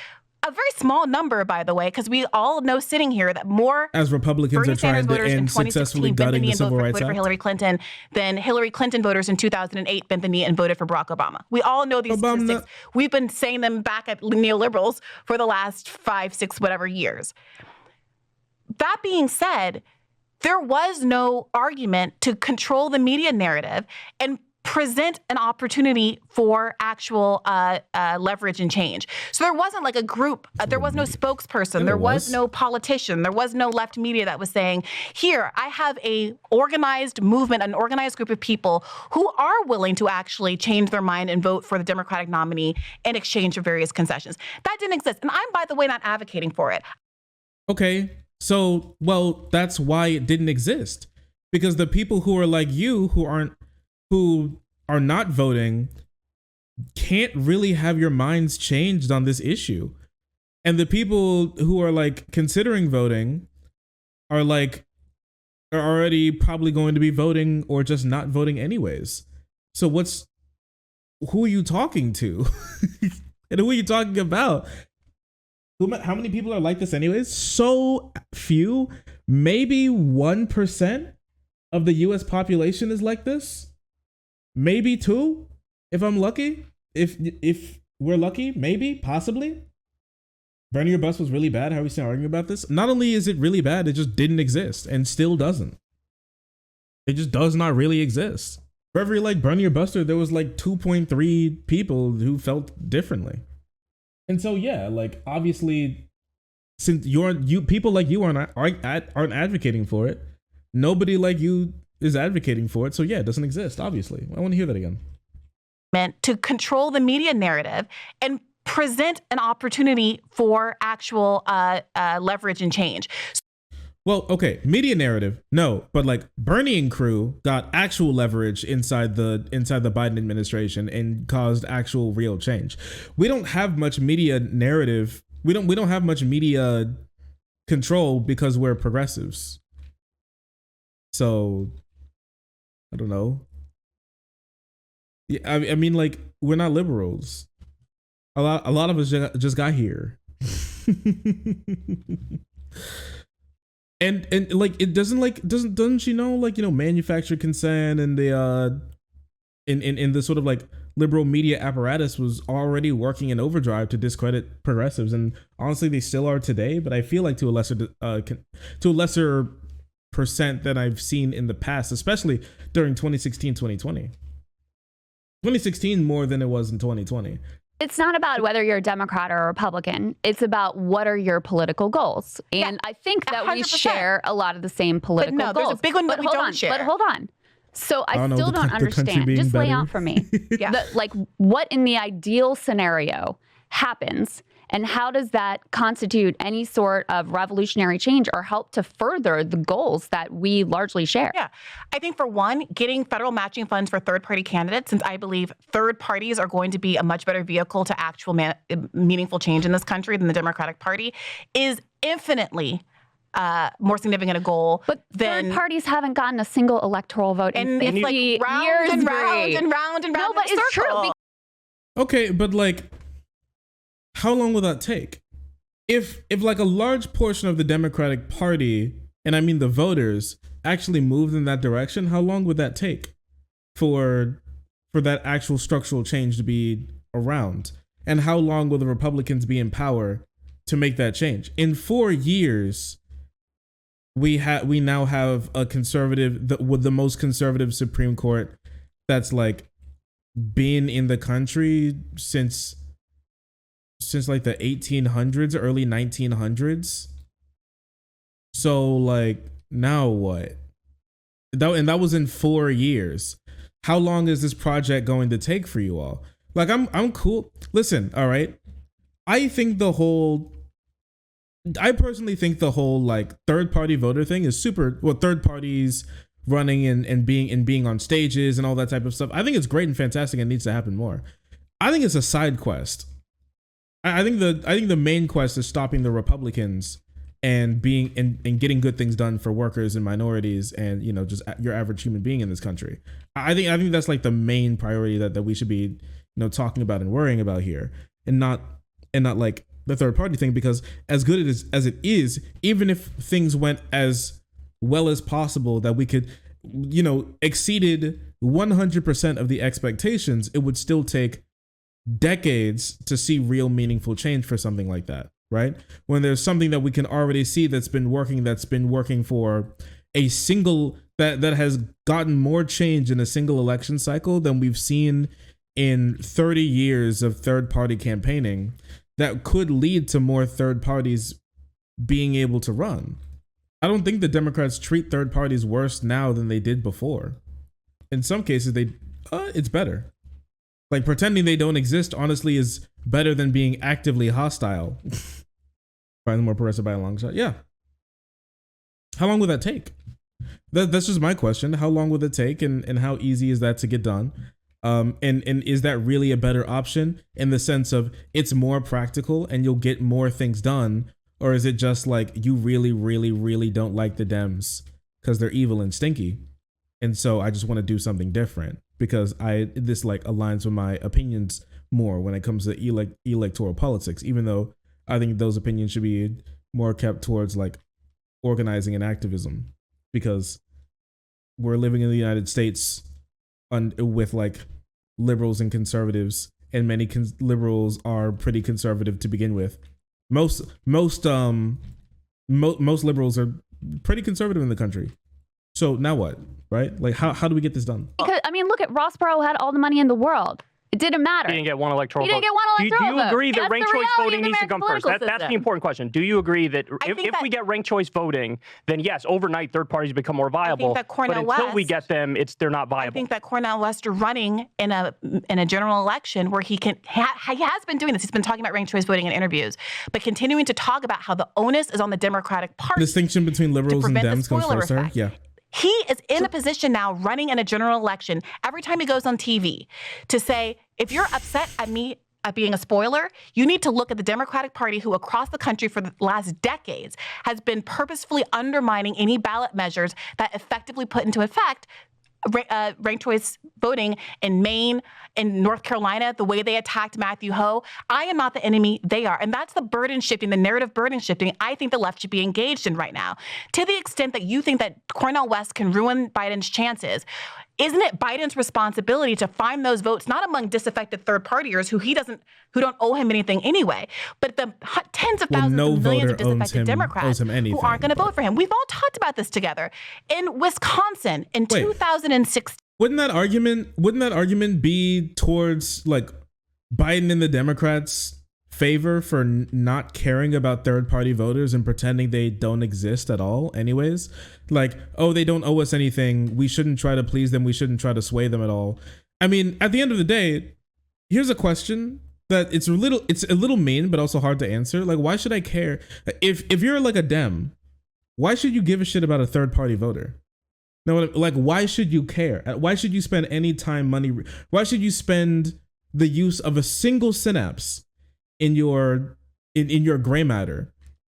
a very small number, by the way, because we all know sitting here that more as Republicans Bernie are trying Sanders to voters in end successfully gutting the Civil Rights voted for Act Hillary Clinton than Hillary Clinton voters in 2008 bent the knee and voted for Barack Obama. We all know these statistics. We've been saying them back at neoliberals for the last 5, 6, whatever years. That being said, there was no argument to control the media narrative and present an opportunity for actual leverage and change. So there wasn't like a group, there was no spokesperson, there was no politician, there was no left media that was saying, here, I have a organized movement, an organized group of people who are willing to actually change their mind and vote for the Democratic nominee in exchange for various concessions. That didn't exist. And I'm, by the way, not advocating for it. Okay, so, well, that's why it didn't exist. Because the people who are like you, who are not voting, can't really have your minds changed on this issue. And the people who are like considering voting are already probably going to be voting or just not voting anyways. So who are you talking to? And who are you talking about? How many people are like this anyways? So few, maybe 1% of the US population is like this. Maybe 2, if I'm lucky. If we're lucky, maybe, possibly. Burning your bus was really bad. How are we still arguing about this? Not only is it really bad, it just didn't exist and still doesn't. It just does not really exist. For every like burn your buster, there was like 2.3 people who felt differently. And so yeah, like obviously, since people like you aren't advocating for it, nobody like you is advocating for it. So yeah, it doesn't exist, obviously. I want to hear that again. Meant to control the media narrative and present an opportunity for actual leverage and change. Well, okay, media narrative, no, but like Bernie and crew got actual leverage inside the Biden administration and caused actual real change. We don't have much media narrative. We don't have much media control because we're progressives. So I don't know. Yeah, I mean, like, we're not liberals. A lot of us just got here. and like it doesn't you know, like, you know, manufactured consent and the in the sort of like liberal media apparatus was already working in overdrive to discredit progressives, and honestly they still are today, but I feel like to a lesser percent than I've seen in the past, especially during 2016, 2020. 2016 more than it was in 2020. It's not about whether you're a Democrat or a Republican. It's about what are your political goals. And I think that 100%. We share a lot in the same political goals. There's a big one that we don't share. But hold on. So I still don't understand. Just lay out for me. Like what in the ideal scenario happens, and how does that constitute any sort of revolutionary change or help to further the goals that we largely share? Yeah, I think for one, getting federal matching funds for third-party candidates, since I believe third parties are going to be a much better vehicle to actual meaningful change in this country than the Democratic Party, is infinitely more significant a goal. But third parties haven't gotten a single electoral vote in 50 like years. Round and round and round and round. No, but it's true. Okay, but like, how long will that take? if like a large portion of the Democratic Party, and I mean the voters, actually moved in that direction, how long would that take for that actual structural change to be around? And how long will the Republicans be in power to make that change? In 4 years, we now have a conservative, with the most conservative Supreme Court that's like been in the country since like the 1800s, early 1900s. So like, now what? That was in 4 years. How long is this project going to take for you all? Like, I'm cool. Listen, all right. I personally think the whole like third party voter thing is super. Well, third parties running and being on stages and all that type of stuff, I think it's great and fantastic and needs to happen more. I think it's a side quest. I think the main quest is stopping the Republicans and being and getting good things done for workers and minorities and, you know, just your average human being in this country. I think that's like the main priority that we should be, you know, talking about and worrying about here, and not like the third party thing, because as good as it is, even if things went as well as possible, that we could, you know, exceeded 100% of the expectations, it would still take decades to see real meaningful change for something like that, right? When there's something that we can already see that's been working for a single, that has gotten more change in a single election cycle than we've seen in 30 years of third party campaigning, that could lead to more third parties being able to run. I don't think the Democrats treat third parties worse now than they did before. In some cases, it's better. Like, pretending they don't exist, honestly, is better than being actively hostile. Find the more progressive by a long shot. Yeah. How long would that take? That's just my question. How long would it take, and how easy is that to get done? And is that really a better option in the sense of it's more practical and you'll get more things done? Or is it just like you really, really, really don't like the Dems because they're evil and stinky, and so I just want to do something different because this like aligns with my opinions more when it comes to electoral politics, even though I think those opinions should be more kept towards like organizing and activism, because we're living in the United States with like liberals and conservatives, and many liberals are pretty conservative to begin with. Most liberals are pretty conservative in the country. So now what, right? Like, how do we get this done? Because, I mean, look at Ross Perot had all the money in the world. It didn't matter. He didn't get one electoral vote. He didn't get one electoral vote. Do you agree that That's ranked the choice reality voting of the needs to come American first? political That's the system. important question. Do you agree that if we get ranked choice voting, then yes, overnight third parties become more viable. that Cornel but until West, we get them, they're not viable. I think that Cornel West running in a general election where he has been doing this. He's been talking about ranked choice voting in interviews, but continuing to talk about how the onus is on the Democratic Party. Distinction between liberals and Dems comes first, sir. Yeah. He is in a position now running in a general election every time he goes on TV to say, if you're upset at me at being a spoiler, you need to look at the Democratic Party, who across the country for the last decades has been purposefully undermining any ballot measures that effectively put into effect ranked choice voting in Maine, in North Carolina, the way they attacked Matthew Hoh. I am not the enemy, they are. And that's the burden shifting, the narrative burden shifting I think the left should be engaged in right now. To the extent that you think that Cornel West can ruin Biden's chances, isn't it Biden's responsibility to find those votes, not among disaffected third partiers who don't owe him anything anyway, but the tens of thousands of millions of disaffected Democrats who aren't going to vote for him? We've all talked about this together. In Wisconsin in 2016. Wouldn't that argument be towards like Biden and the Democrats' favor for not caring about third party voters and pretending they don't exist at all anyways? Like, oh, they don't owe us anything, we shouldn't try to please them, we shouldn't try to sway them at all. I mean, at the end of the day, here's a question that it's a little mean but also hard to answer. Like, why should I care? If you're like a Dem, why should you give a shit about a third party voter? No, like, why should you care? Why should you spend any time, money? Why should you spend the use of a single synapse in your gray matter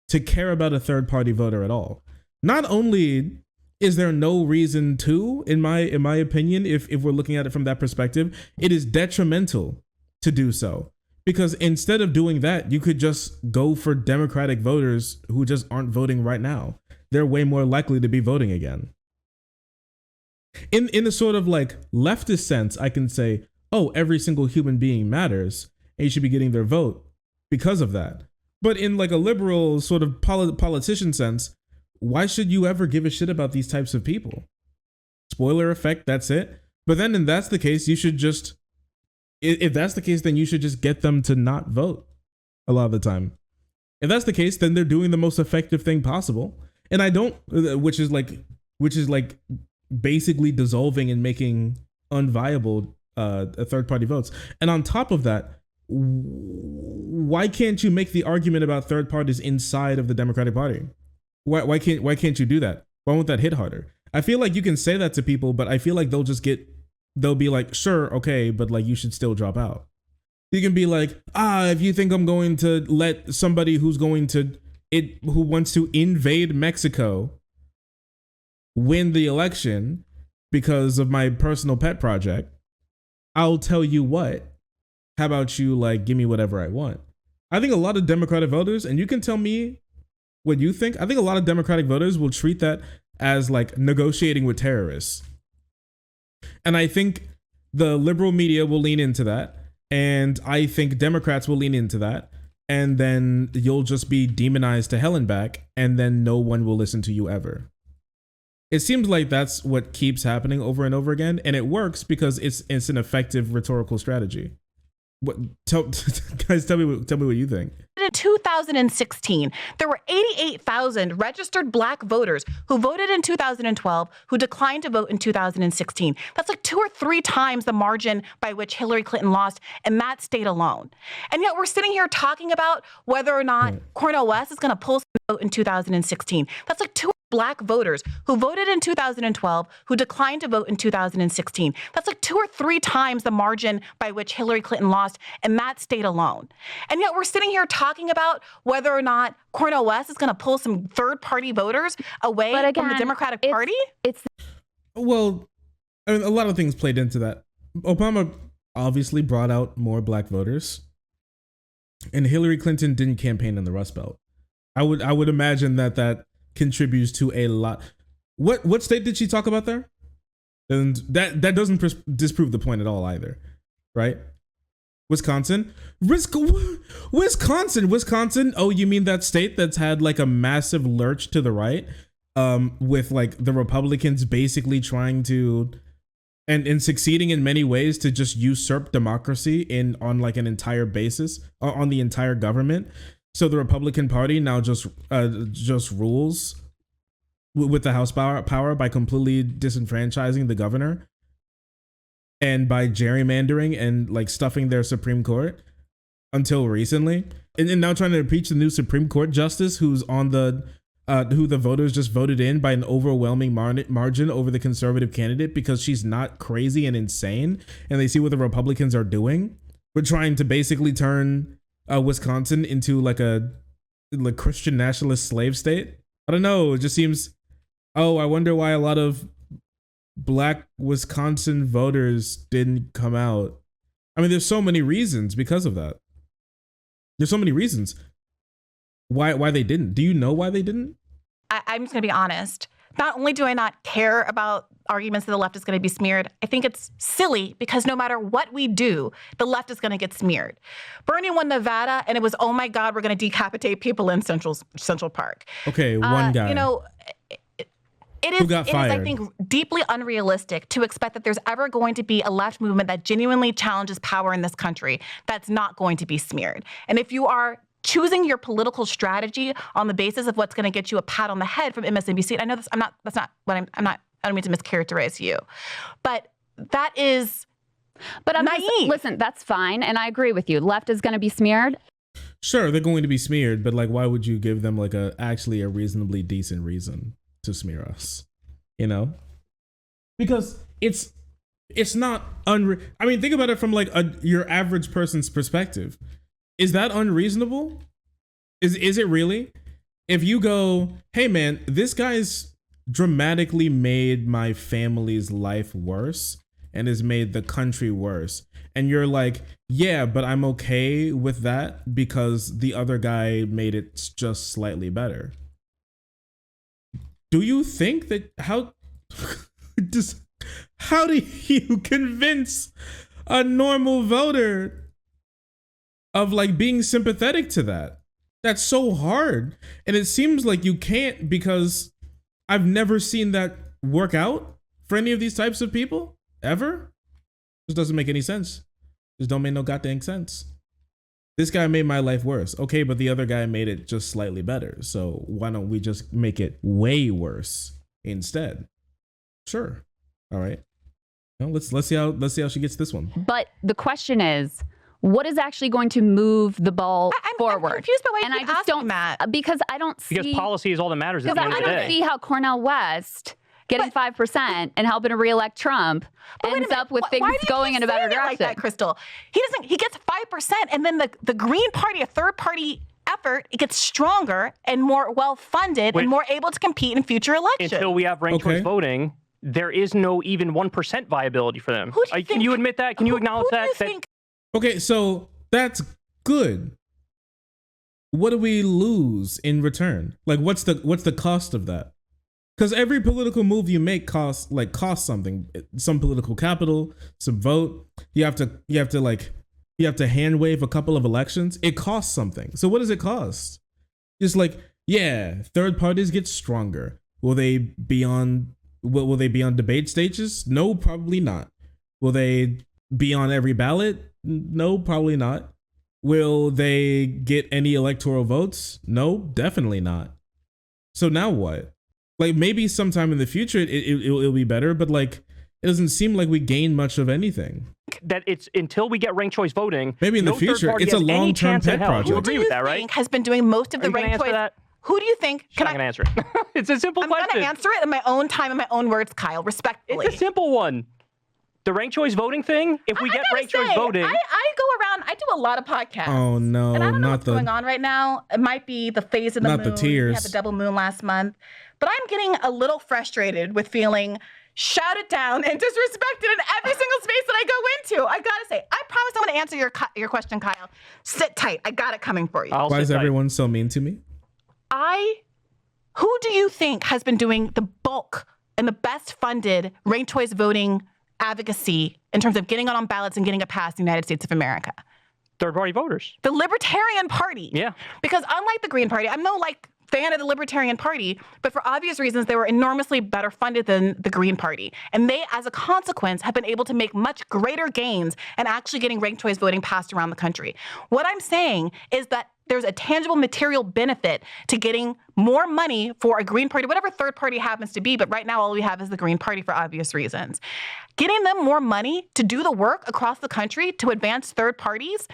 to care about a third party voter at all? Not only is there no reason to, in my opinion, if we're looking at it from that perspective, it is detrimental to do so, Because instead of doing that, you could just go for Democratic voters who just aren't voting right now. They're way more likely to be voting again. In a sort of like leftist sense, I can say, oh, every single human being matters and you should be getting their vote because of that. But in like a liberal sort of politician sense, why should you ever give a shit about these types of people? Spoiler effect, that's it. But then if that's the case, you should just, if that's the case, then you should just get them to not vote a lot of the time. If that's the case, then they're doing the most effective thing possible. And I don't, which is like basically dissolving and making unviable third-party votes. And on top of that, why can't you make the argument about third parties inside of the Democratic Party? Why can't you do that? Why won't that hit harder? I feel like you can say that to people, but I feel like they'll be like, sure, okay, but like you should still drop out. You can be like, if you think I'm going to let somebody who wants to invade Mexico win the election because of my personal pet project, I'll tell you what. How about you like give me whatever I want? I think a lot of Democratic voters, and you can tell me what you think, I think a lot of Democratic voters will treat that as like negotiating with terrorists. And I think the liberal media will lean into that. And I think Democrats will lean into that. And then you'll just be demonized to hell and back. And then no one will listen to you ever. It seems like that's what keeps happening over and over again. And it works because it's an effective rhetorical strategy. Guys, tell me what you think. In 2016, there were 88,000 registered Black voters who voted in 2012 who declined to vote in 2016. That's like 2 or 3 times the margin by which Hillary Clinton lost in that state alone. And yet we're sitting here talking about whether or not Cornel West is going to pull some vote in 2016. That's like 2 Black voters who voted in 2012 who declined to vote in 2016. That's like 2 or 3 times the margin by which Hillary Clinton lost in that state alone. And yet we're sitting here talking about whether or not Cornel West is going to pull some third-party voters away from the Democratic Party? Well, I mean, a lot of things played into that. Obama obviously brought out more Black voters, and Hillary Clinton didn't campaign in the Rust Belt. I would imagine that contributes to a lot. What state did she talk about there? And that doesn't disprove the point at all either, right? Wisconsin. Oh, you mean that state that's had like a massive lurch to the right, with like the Republicans basically trying to and succeeding in many ways to just usurp democracy on like an entire basis on the entire government. So the Republican Party now just rules with the House power by completely disenfranchising the governor and by gerrymandering and like stuffing their Supreme Court until recently. And now trying to impeach the new Supreme Court justice who's on who the voters just voted in by an overwhelming margin over the conservative candidate because she's not crazy and insane. And they see what the Republicans are doing. We're trying to basically turn Wisconsin into like a Christian nationalist slave state. I don't know. It just seems, I wonder why a lot of Black Wisconsin voters didn't come out. I mean, there's so many reasons because of that. There's so many reasons why they didn't. Do you know why they didn't? I'm just going to be honest. Not only do I not care about arguments that the left is going to be smeared, I think it's silly because no matter what we do, the left is going to get smeared. Bernie won Nevada, and it was, oh my God, we're going to decapitate people in Central Park. Okay, one guy. You know, it is, I think, deeply unrealistic to expect that there's ever going to be a left movement that genuinely challenges power in this country that's not going to be smeared. And if you are choosing your political strategy on the basis of what's going to get you a pat on the head from MSNBC, and I know that's not what I don't mean to mischaracterize you, but that is naive. Listen, that's fine, and I agree with you. Left is going to be smeared. Sure, they're going to be smeared, but like, why would you give them like actually a reasonably decent reason to smear us? You know, because it's not I mean, think about it from like your average person's perspective. Is that unreasonable? Is it really? If you go, hey man, this guy's dramatically made my family's life worse, and has made the country worse. And you're like, yeah, but I'm okay with that because the other guy made it just slightly better. Do you think that how do you convince a normal voter of like being sympathetic to that? That's so hard. And it seems like you can't, because I've never seen that work out for any of these types of people ever. This doesn't make any sense. This don't make no goddamn sense. This guy made my life worse. Okay, but the other guy made it just slightly better. So why don't we just make it way worse instead? Sure. All right. Well, let's see how she gets this one. But the question is, what is actually going to move the ball forward? I'm confused by why and you I just don't, Matt. Because I don't see. Because policy is all that matters at the end of the day. I don't see how Cornel West getting 5% and helping to reelect Trump ends up with things going in a better direction. Like that, Crystal? He gets 5%, and then the Green Party, a third party effort, it gets stronger and more well-funded and more able to compete in future elections. Until we have ranked choice voting, there is no even 1% viability for them. Can you admit that? Can you acknowledge that? Okay, so that's good. What do we lose in return? Like, what's the cost of that? Because every political move you make costs something. Some political capital, some vote. You have to hand wave a couple of elections. It costs something. So what does it cost? Just like, yeah, third parties get stronger. Will they be on debate stages? No, probably not. Will they be on every ballot? No, probably not. Will they get any electoral votes? No, definitely not. So now what? Like, maybe sometime in the future it'll be better, but like, it doesn't seem like we gain much of anything. That it's until we get ranked choice voting. Maybe in the future, it's a long-term pet project. You agree with that, right? Has been doing most of the ranked choice. Who do you think? I'm going to answer it. It's a simple question. I'm going to answer it in my own time, in my own words, Kyle, respectfully. It's a simple one. The ranked choice voting thing, if we get ranked choice voting. I go around, I do a lot of podcasts. Oh, no. And I don't know what's going on right now. It might be the phase of the moon. Not the tears. We had the double moon last month. But I'm getting a little frustrated with feeling shouted down and disrespected in every single space that I go into. I gotta say, I promise I'm gonna answer your question, Kyle. Sit tight. I got it coming for you. Why is everyone so mean to me? Who do you think has been doing the bulk and the best funded ranked choice voting advocacy in terms of getting on ballots and getting it passed in the United States of America? Third-party voters. The Libertarian Party. Yeah. Because unlike the Green Party, I'm no fan of the Libertarian Party, but for obvious reasons, they were enormously better funded than the Green Party. And they, as a consequence, have been able to make much greater gains and actually getting ranked choice voting passed around the country. What I'm saying is that there's a tangible material benefit to getting more money for a Green Party, whatever third party happens to be, but right now all we have is the Green Party for obvious reasons. Getting them more money to do the work across the country to advance third parties,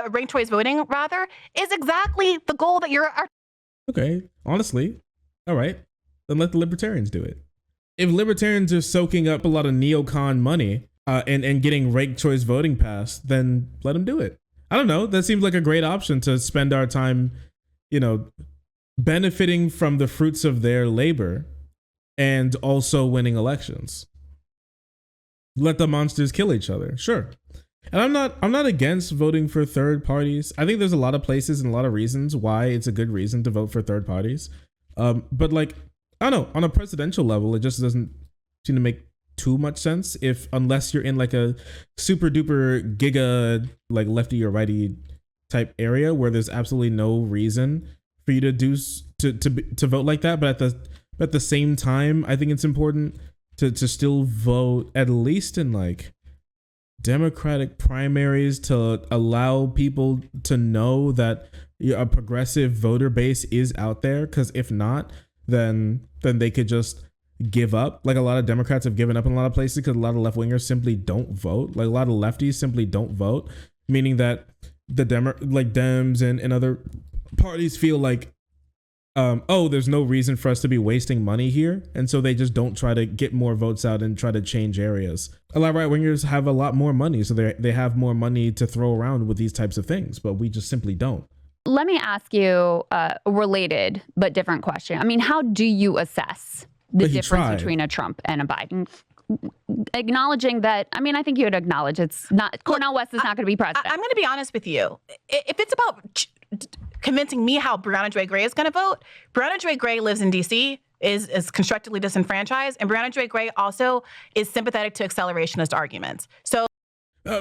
ranked choice voting rather, is exactly the goal that you're Okay, honestly, all right, then let the libertarians do it. If libertarians are soaking up a lot of neocon money and getting ranked choice voting passed, then let them do it. I don't know. That seems like a great option to spend our time, benefiting from the fruits of their labor and also winning elections. Let the monsters kill each other. Sure. And I'm not against voting for third parties. I think there's a lot of places and a lot of reasons why it's a good reason to vote for third parties. But like, I don't know, on a presidential level, it just doesn't seem to make too much sense unless you're in like a super duper giga, like lefty or righty type area where there's absolutely no reason for you to vote like that. But at the same time, I think it's important to still vote at least in like Democratic primaries to allow people to know that a progressive voter base is out there. Because if not, then they could just give up. Like a lot of Democrats have given up in a lot of places because a lot of left wingers simply don't vote. Like a lot of lefties simply don't vote, meaning that the Dems and other parties feel like, there's no reason for us to be wasting money here. And so they just don't try to get more votes out and try to change areas. A lot of right wingers have a lot more money. So they have more money to throw around with these types of things, but we just simply don't. Let me ask you a related but different question. I mean, how do you assess the difference between a Trump and a Biden acknowledging that, I mean, I think you would acknowledge it's not, Cornel West is not going to be president. I'm going to be honest with you. If it's about convincing me how Brianna Joy Gray is going to vote, Brianna Joy Gray lives in D.C., is constructively disenfranchised, and Brianna Joy Gray also is sympathetic to accelerationist arguments. So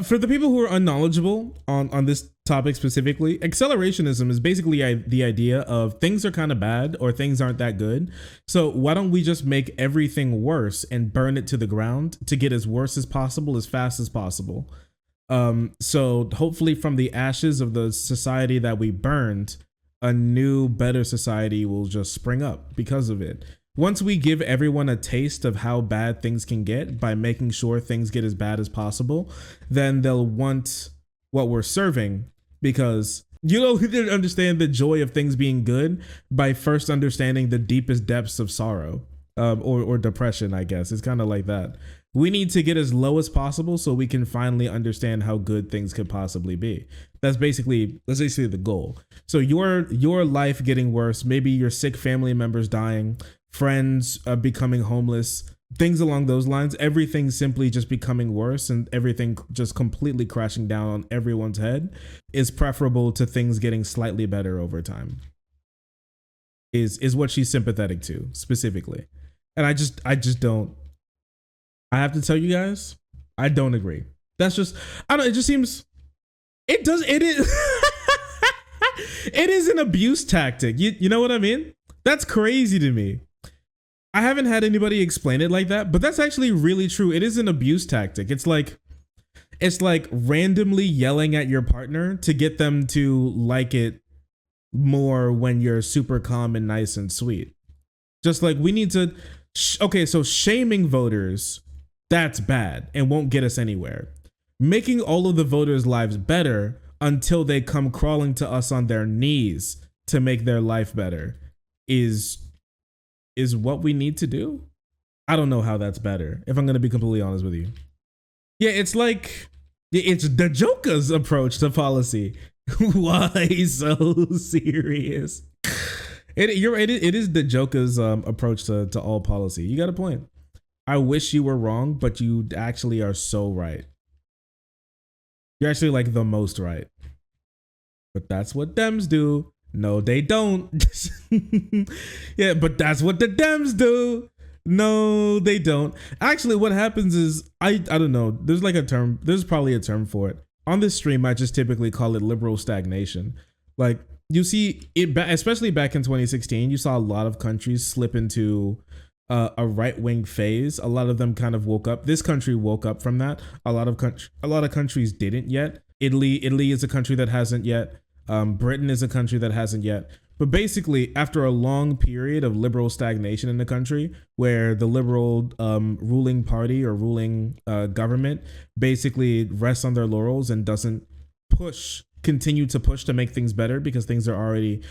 for the people who are unknowledgeable on this topic specifically, accelerationism is basically the idea of things are kind of bad or things aren't that good. So why don't we just make everything worse and burn it to the ground to get as worse as possible, as fast as possible? So hopefully from the ashes of the society that we burned, a new, better society will just spring up because of it. Once we give everyone a taste of how bad things can get by making sure things get as bad as possible, then they'll want what we're serving, because you don't understand the joy of things being good by first understanding the deepest depths of sorrow, or depression, I guess. It's kind of like that. We need to get as low as possible so we can finally understand how good things could possibly be. That's basically the goal. So your life getting worse, maybe your sick family members dying, friends becoming homeless, things along those lines, everything simply just becoming worse and everything just completely crashing down on everyone's head is preferable to things getting slightly better over time. Is what she's sympathetic to specifically. And I just don't. I have to tell you guys, I don't agree. That's just, I don't, it just seems, it is, it is an abuse tactic. You know what I mean? That's crazy to me. I haven't had anybody explain it like that, but that's actually really true. It is an abuse tactic. It's like randomly yelling at your partner to get them to like it more when you're super calm and nice and sweet. Just like we need to, okay, so shaming voters, that's bad and won't get us anywhere. Making all of the voters' lives better until they come crawling to us on their knees to make their life better is what we need to do. I don't know how that's better, if I'm going to be completely honest with you. Yeah, it's the Joker's approach to policy. Why so serious? It is the Joker's approach to all policy. You got a point. I wish you were wrong, but you actually are so right. You're actually like the most right. But that's what Dems do. No, they don't. Yeah, but that's what the Dems do. No, they don't. Actually, what happens is, I don't know. There's like a term. There's probably a term for it. On this stream, I just typically call it liberal stagnation. Like, you see it, especially back in 2016, you saw a lot of countries slip into a right-wing phase. A lot of them kind of woke up. This country woke up from that. A lot of countries didn't yet. Italy is a country that hasn't yet. Britain is a country that hasn't yet. But basically, after a long period of liberal stagnation in the country, where the liberal ruling party or ruling government basically rests on their laurels and doesn't continue to push to make things better because things are already,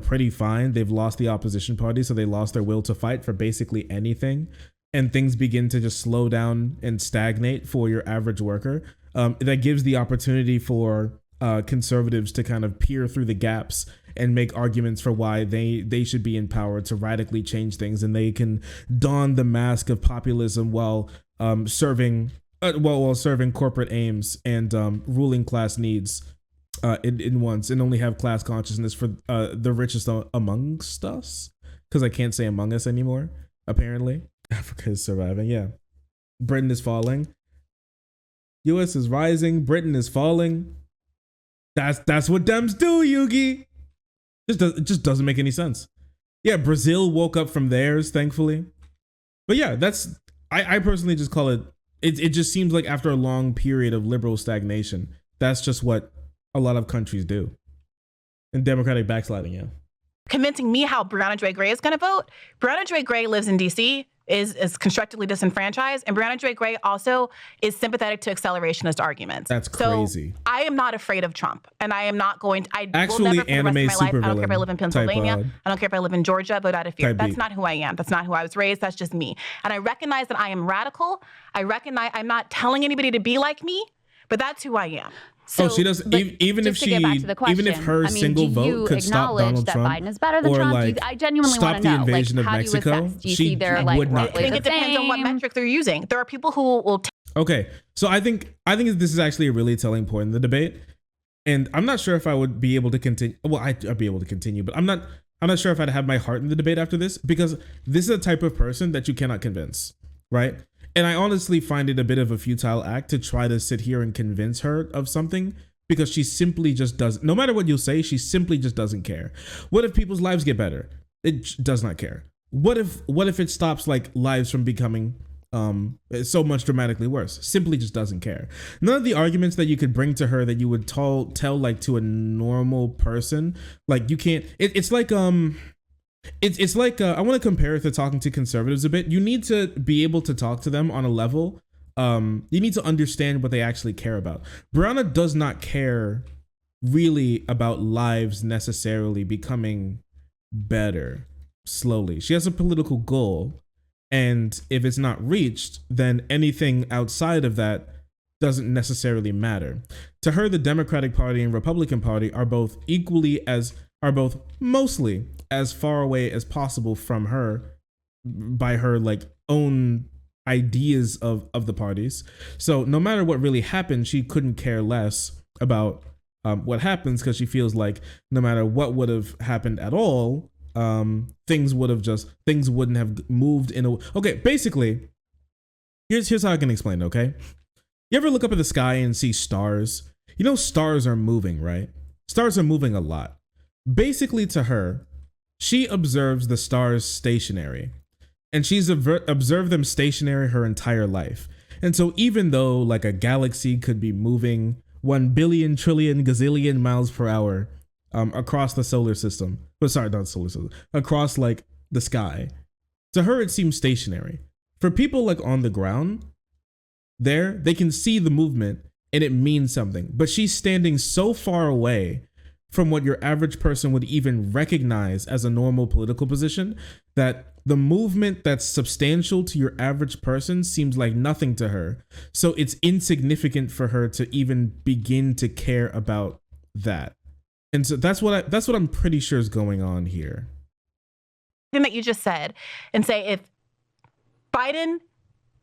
pretty fine. They've lost the opposition party, so they lost their will to fight for basically anything. And things begin to just slow down and stagnate for your average worker. That gives the opportunity for conservatives to kind of peer through the gaps and make arguments for why they should be in power to radically change things, and they can don the mask of populism while serving corporate aims and ruling class needs in once, and only have class consciousness for the richest amongst us, because I can't say among us anymore. Apparently, Africa is surviving. Yeah, Britain is falling. U.S. is rising. Britain is falling. That's what Dems do, Yugi. It just doesn't make any sense. Yeah, Brazil woke up from theirs, thankfully. But yeah, I personally just call it just seems like after a long period of liberal stagnation, that's just what a lot of countries do. And democratic backsliding, yeah. Convincing me how Brianna Joy Gray is going to vote. Brianna Joy Gray lives in D.C., is constructively disenfranchised, and Brianna Joy Gray also is sympathetic to accelerationist arguments. That's crazy. So I am not afraid of Trump, and I am not going to. I actually will never, for the rest of my life. I don't care if I live in Pennsylvania. Type, I don't care if I live in Georgia. Vote out of fear. That's beat. not who I am. That's not who I was raised. That's just me. And I recognize that I am radical. I recognize I'm not telling anybody to be like me, but that's who I am. So, she does. Even if just to get back to the question, even if her single vote could stop Donald Trump, Biden is better than or Trump, like I genuinely stop want to the know, invasion like, of how Mexico, do you assess? Do you she see their like would not I think it depends on what metric they're using. There are people who will. Okay, so I think this is actually a really telling point in the debate, and I'm not sure if I would be able to continue. Well, I'd be able to continue, but I'm not sure if I'd have my heart in the debate after this, because this is a type of person that you cannot convince, right? And I honestly find it a bit of a futile act to try to sit here and convince her of something, because she simply just doesn't. No matter what you say, she simply just doesn't care. What if people's lives get better? It does not care. What if it stops like lives from becoming so much dramatically worse? Simply just doesn't care. None of the arguments that you could bring to her that you would tell like to a normal person, like you can't. It's like it's like I want to compare it to talking to conservatives a bit. You need to be able to talk to them on a level. You need to understand what they actually care about. Brianna does not care really about lives necessarily becoming better slowly. She has a political goal, and if it's not reached, then anything outside of that doesn't necessarily matter. To her, the Democratic Party and Republican Party are both mostly as far away as possible from her by her like own ideas of the parties. So no matter what really happened, she couldn't care less about what happens, because she feels like no matter what would have happened at all, things wouldn't have moved in a. Okay, basically, here's how I can explain it, okay? You ever look up at the sky and see stars? You know, stars are moving, right? Stars are moving a lot. Basically, to her, she observes the stars stationary, and she's observed them stationary her entire life. And so even though like a galaxy could be moving 1 billion trillion gazillion miles per hour across the solar system, but sorry, not solar system, across like the sky, to her it seems stationary. For people like on the ground, they can see the movement and it means something, but she's standing so far away from what your average person would even recognize as a normal political position that the movement that's substantial to your average person seems like nothing to her. So it's insignificant for her to even begin to care about that. And so that's what I'm pretty sure is going on here. That you just said, and say if Biden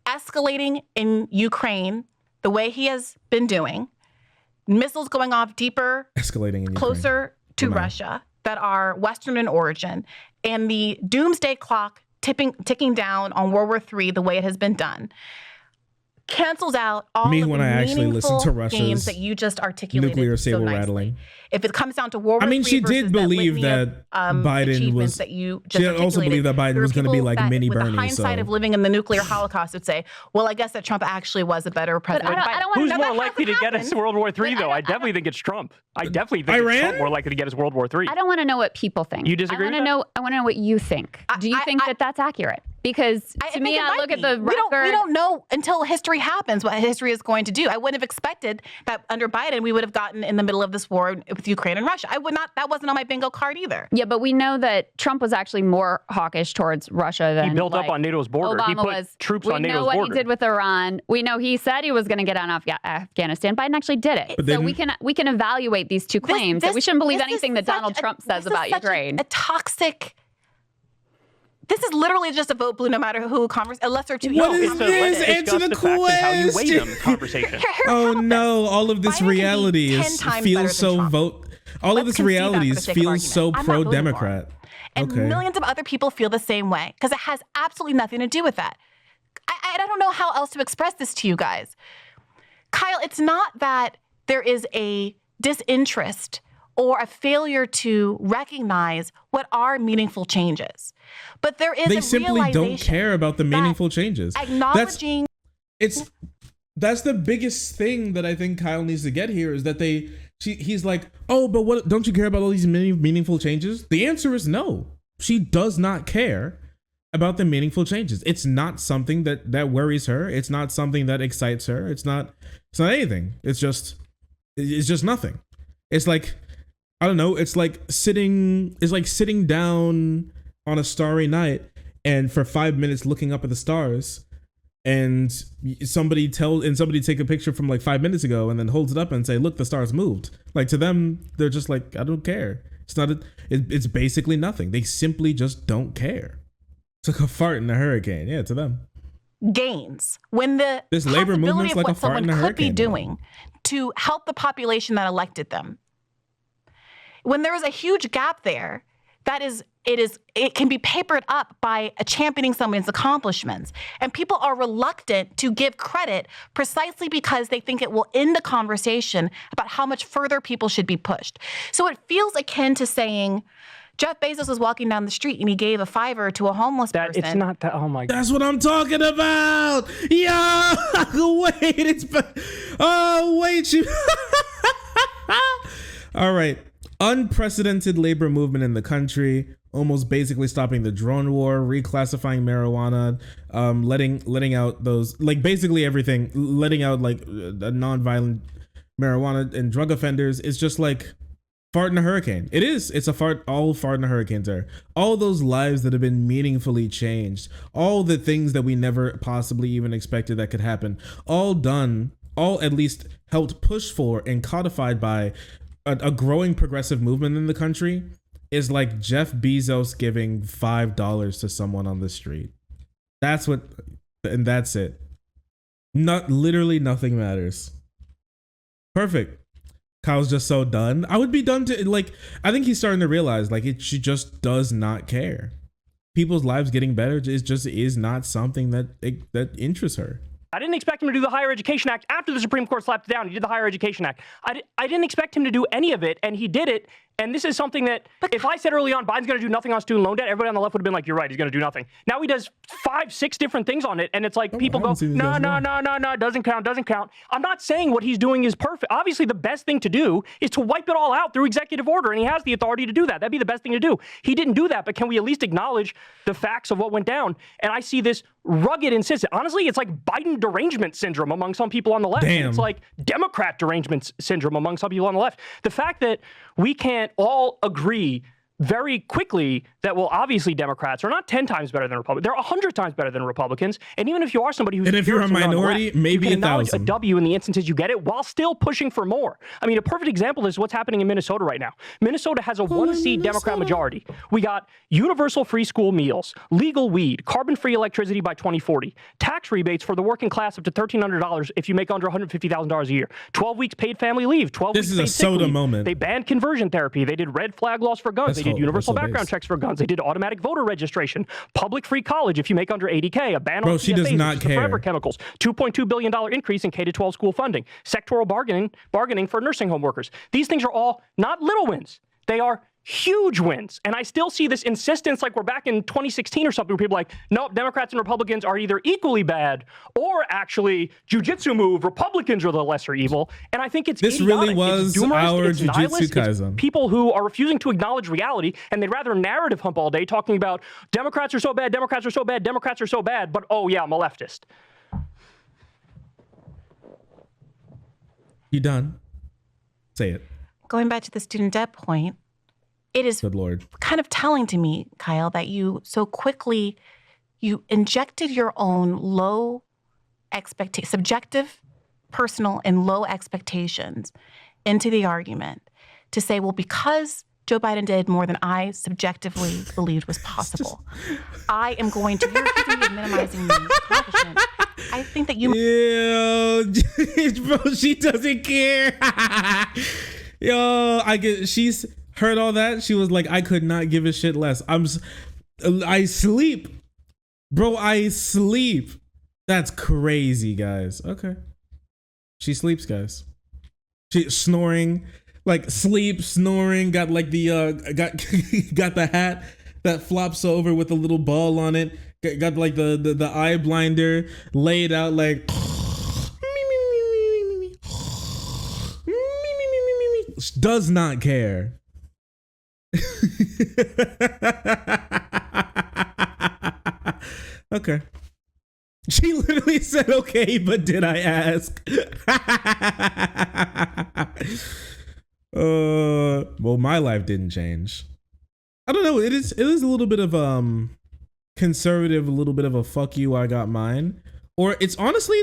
escalating in Ukraine the way he has been doing, missiles going off deeper, escalating in closer to Russia that are Western in origin, and the doomsday clock ticking down on World War III the way it has been done, cancels out all of the meaningful gains that you just articulated. Nuclear so saber nicely. rattling. If it comes down to World War III, I mean, she did believe that Biden was. That you just she also believed that Biden was going to be like mini Bernie. With the hindsight of living in the nuclear Holocaust, would say, "Well, I guess that Trump actually was a better president." Who's more likely to get us World War III, though? I definitely think it's Trump. I definitely think it's Trump more likely to get us World War III. I don't want to know what people think. You disagree? I want to know what you think. Do you think that that's accurate? Because to me, I look at the record. We don't know until history happens what history is going to do. I wouldn't have expected that under Biden we would have gotten in the middle of this war with Ukraine and Russia. I would not. That wasn't on my bingo card either. Yeah, but we know that Trump was actually more hawkish towards Russia than he built up on NATO's border. Obama he put was. troops on NATO's border. We know what he did with Iran. We know he said he was going to get on Afghanistan. Biden actually did it. But so we can evaluate these two claims. That we shouldn't believe anything that Donald Trump says about Ukraine. A toxic. This is literally just a vote blue, no matter who unless they're two. What is this? Answer the question. How you weigh them conversation. Oh no! All of this reality feels so vote. All of this reality feels so pro-Democrat. And millions of other people feel the same way because it has absolutely nothing to do with that. I don't know how else to express this to you guys. Kyle, it's not that there is a disinterest or a failure to recognize what are meaningful changes. But there is they simply don't care about the meaningful changes. Acknowledging that's the biggest thing that I think Kyle needs to get here is that he's like, oh, but what, don't you care about all these meaningful changes? The answer is no. She does not care about the meaningful changes. It's not something that worries her. It's not something that excites her. It's not anything. It's just nothing. It's like, I don't know. It's like sitting down on a starry night and for 5 minutes looking up at the stars and somebody take a picture from like 5 minutes ago and then holds it up and say, look, the stars moved. Like, to them, they're just like, I don't care. It's not it's basically nothing. They simply just don't care. It's like a fart in a hurricane. Yeah, to them. Gains when this labor movement's like a fart in a hurricane. Could be doing to help the population that elected them. When there is a huge gap there, it can be papered up by championing someone's accomplishments. And people are reluctant to give credit precisely because they think it will end the conversation about how much further people should be pushed. So it feels akin to saying, Jeff Bezos was walking down the street and he gave a $5 to a homeless person. It's not that. Oh my God. That's what I'm talking about. Yeah. Wait. All right. Unprecedented labor movement in the country, almost basically stopping the drone war, reclassifying marijuana, letting out those, like, basically everything, letting out like non-violent marijuana and drug offenders. Is just like fart in a hurricane. It's a fart. All fart in a hurricanes are. All those lives that have been meaningfully changed, all the things that we never possibly even expected that could happen, all done, all at least helped push for and codified by a growing progressive movement in the country, is like Jeff Bezos giving $5 to someone on the street. That's what, and that's it. Not literally nothing matters. Perfect. Kyle's just so done. I would be done to, like, I think he's starting to realize, like, she just does not care. People's lives getting better is not something that interests her. I didn't expect him to do the Higher Education Act after the Supreme Court slapped it down. He did the Higher Education Act. I didn't expect him to do any of it, and he did it. And this is something that, if I said early on, Biden's going to do nothing on student loan debt, everybody on the left would have been like, you're right, he's going to do nothing. Now he does 5, 6 different things on it, and it's like people go, no, doesn't count. I'm not saying what he's doing is perfect. Obviously, the best thing to do is to wipe it all out through executive order, and he has the authority to do that. That'd be the best thing to do. He didn't do that, but can we at least acknowledge the facts of what went down? And I see this rugged insistence. Honestly, it's like Biden derangement syndrome among some people on the left. Damn. It's like Democrat derangement syndrome among some people on the left. The fact that we can't all agree very quickly that, well, obviously Democrats are not 10 times better than Republicans. They're 100 times better than Republicans. And even if you are somebody who's, and if you're a minority, left, maybe you can acknowledge 1,000. a W in the instances you get it while still pushing for more. I mean, a perfect example is what's happening in Minnesota right now. Minnesota has a 1-seat Democrat majority. We got universal free school meals, legal weed, carbon-free electricity by 2040, tax rebates for the working class up to $1,300 if you make under $150,000 a year, 12 weeks paid family leave, 12 this weeks is paid a soda leave. moment. They banned conversion therapy. They did red flag laws for guns. They did universal background checks for guns. They did automatic voter registration, public free college if you make under 80K, a ban on she does not care. forever chemicals, $2.2 billion increase in K-12 school funding, sectoral bargaining for nursing home workers. These things are all not little wins. They are huge wins. And I still see this insistence like we're back in 2016 or something where people are like, nope, Democrats and Republicans are either equally bad or actually jujitsu move, Republicans are the lesser evil. And I think it's this idiotic. really was it's our it's jujitsu Kaisen. People who are refusing to acknowledge reality, and they'd rather narrative hump all day talking about Democrats are so bad, Democrats are so bad, Democrats are so bad, but oh yeah, I'm a leftist. You done? Say it. Going back to the student debt point, it is Good Lord. kind of telling to me, Kyle, that you so quickly, you injected your own low subjective, personal, and low expectations into the argument to say, well, because Joe Biden did more than I subjectively believed was possible, I am going to, you're minimizing the accomplishment. I think that you... Yo, bro, she doesn't care. Yo, she's heard all that. She was like, I could not give a shit less. I sleep. Bro, I sleep. That's crazy, guys. Okay. She sleeps, guys. She snoring, like sleep, snoring, got like the, got the hat that flops over with a little ball on it. Got like the eye blinder laid out like does not care. Okay. She literally said okay, but did I ask? Well, my life didn't change. I don't know. It is a little bit of conservative, a little bit of a fuck you, I got mine. Or it's honestly,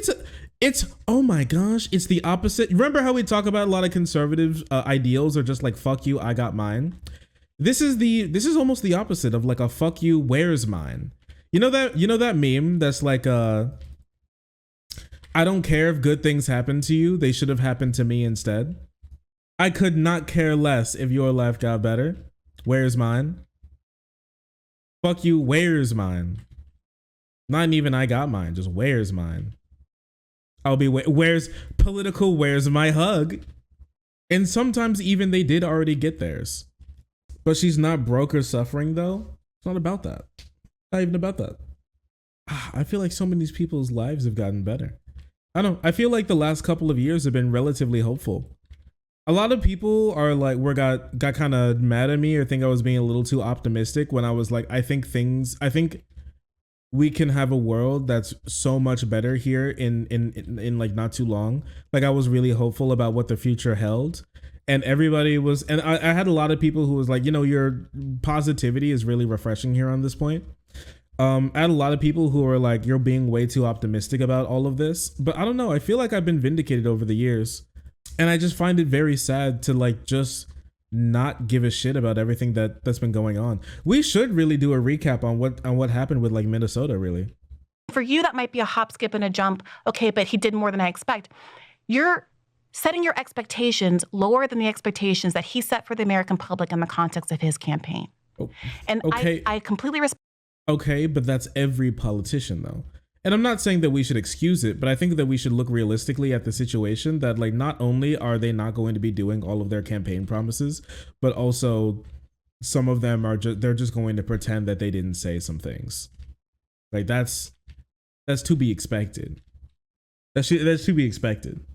it's oh my gosh, it's the opposite. Remember how we talk about a lot of conservative ideals are just like fuck you, I got mine. This is almost the opposite of like a fuck you, where's mine? You know that meme that's like I don't care if good things happen to you, they should have happened to me instead. I could not care less if your life got better. Where's mine? Fuck you, where's mine? Not even I got mine, just where's mine? I'll be where's political, where's my hug? And sometimes even they did already get theirs. But she's not broke or suffering though. It's not about that. Not even about that. I feel like so many of these people's lives have gotten better. I feel like the last couple of years have been relatively hopeful. A lot of people are like, got kind of mad at me or think I was being a little too optimistic when I was like, I think we can have a world that's so much better here in like not too long. Like I was really hopeful about what the future held. And everybody was, and I had a lot of people who was like, you know, your positivity is really refreshing here on this point. I had a lot of people who were like, you're being way too optimistic about all of this. But I don't know. I feel like I've been vindicated over the years. And I just find it very sad to like just not give a shit about everything that's been going on. We should really do a recap on what happened with like Minnesota, really. For you, that might be a hop, skip, and a jump. Okay, but he did more than I expect. You're setting your expectations lower than the expectations that he set for the American public in the context of his campaign. Oh, and okay. I completely respect. Okay, but that's every politician though. And I'm not saying that we should excuse it, but I think that we should look realistically at the situation that like not only are they not going to be doing all of their campaign promises, but also some of them are they're just going to pretend that they didn't say some things. Like that's to be expected. That's to be expected.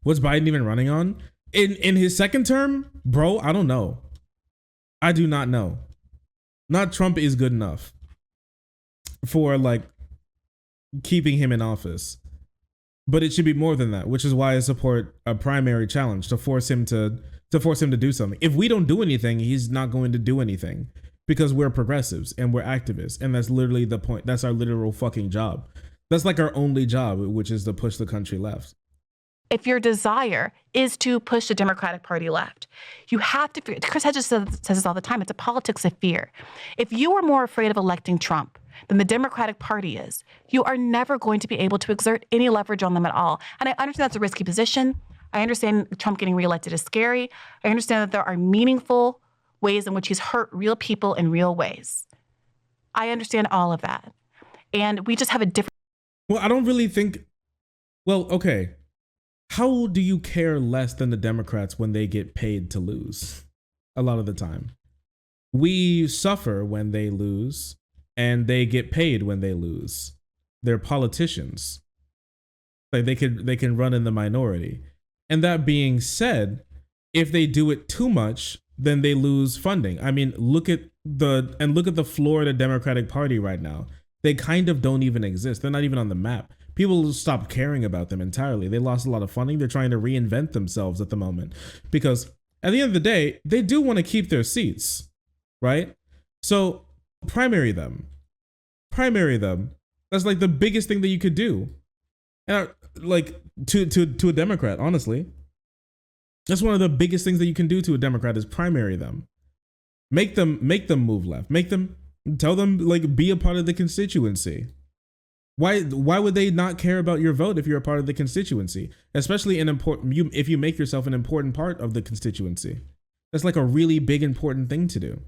What's Biden even running on? In his second term? Bro, I don't know. I do not know. Not Trump is good enough for like keeping him in office. But it should be more than that, which is why I support a primary challenge to force him to do something. If we don't do anything, he's not going to do anything because we're progressives and we're activists. And that's literally the point. That's our literal fucking job. That's like our only job, which is to push the country left. If your desire is to push the Democratic Party left, you have to, Chris Hedges says this all the time, it's a politics of fear. If you are more afraid of electing Trump than the Democratic Party is, you are never going to be able to exert any leverage on them at all. And I understand that's a risky position. I understand Trump getting reelected is scary. I understand that there are meaningful ways in which he's hurt real people in real ways. I understand all of that. And we just have a different. Well, I don't really think, well, okay. How do you care less than the Democrats when they get paid to lose? A lot of the time. We suffer when they lose, and they get paid when they lose. They're politicians. Like they can run in the minority. And that being said, if they do it too much, then they lose funding. I mean, look at the Florida Democratic Party right now. They kind of don't even exist. They're not even on the map. People stopped caring about them entirely. They lost a lot of funding. They're trying to reinvent themselves at the moment because at the end of the day, they do want to keep their seats, right? So primary them. That's like the biggest thing that you could do. And like to a Democrat, honestly, that's one of the biggest things that you can do to a Democrat is primary them. Make them move left. Tell them like be a part of the constituency. Why would they not care about your vote if you're a part of the constituency? Especially if you make yourself an important part of the constituency. That's like a really big important thing to do.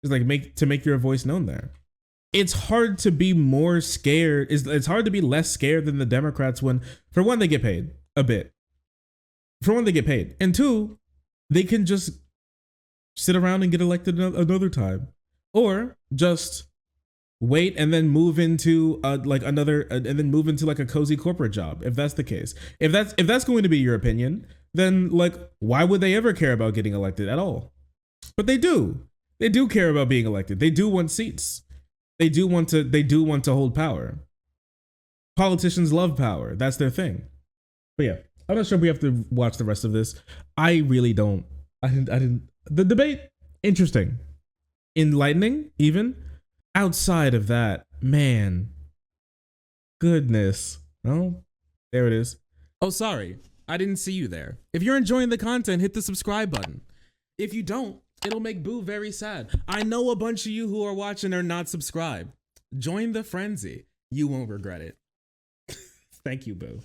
It's like make your voice known there. It's hard to be more scared. It's hard to be less scared than the Democrats when, for one, they get paid a bit. For one, they get paid. And two, they can just sit around and get elected another time. Or just wait and then move into like a cozy corporate job if that's the case. If that's going to be your opinion, then like why would they ever care about getting elected at all? But they do care about being elected. They do want seats. They do want to hold power. Politicians love power. That's their thing. But yeah, I'm not sure we have to watch the rest of this. I really don't. I didn't. The debate, interesting, enlightening even. Outside of that, man, goodness. Oh, there it is. Oh, sorry. I didn't see you there. If you're enjoying the content, hit the subscribe button. If you don't, it'll make Boo very sad. I know a bunch of you who are watching are not subscribed. Join the frenzy. You won't regret it. Thank you, Boo.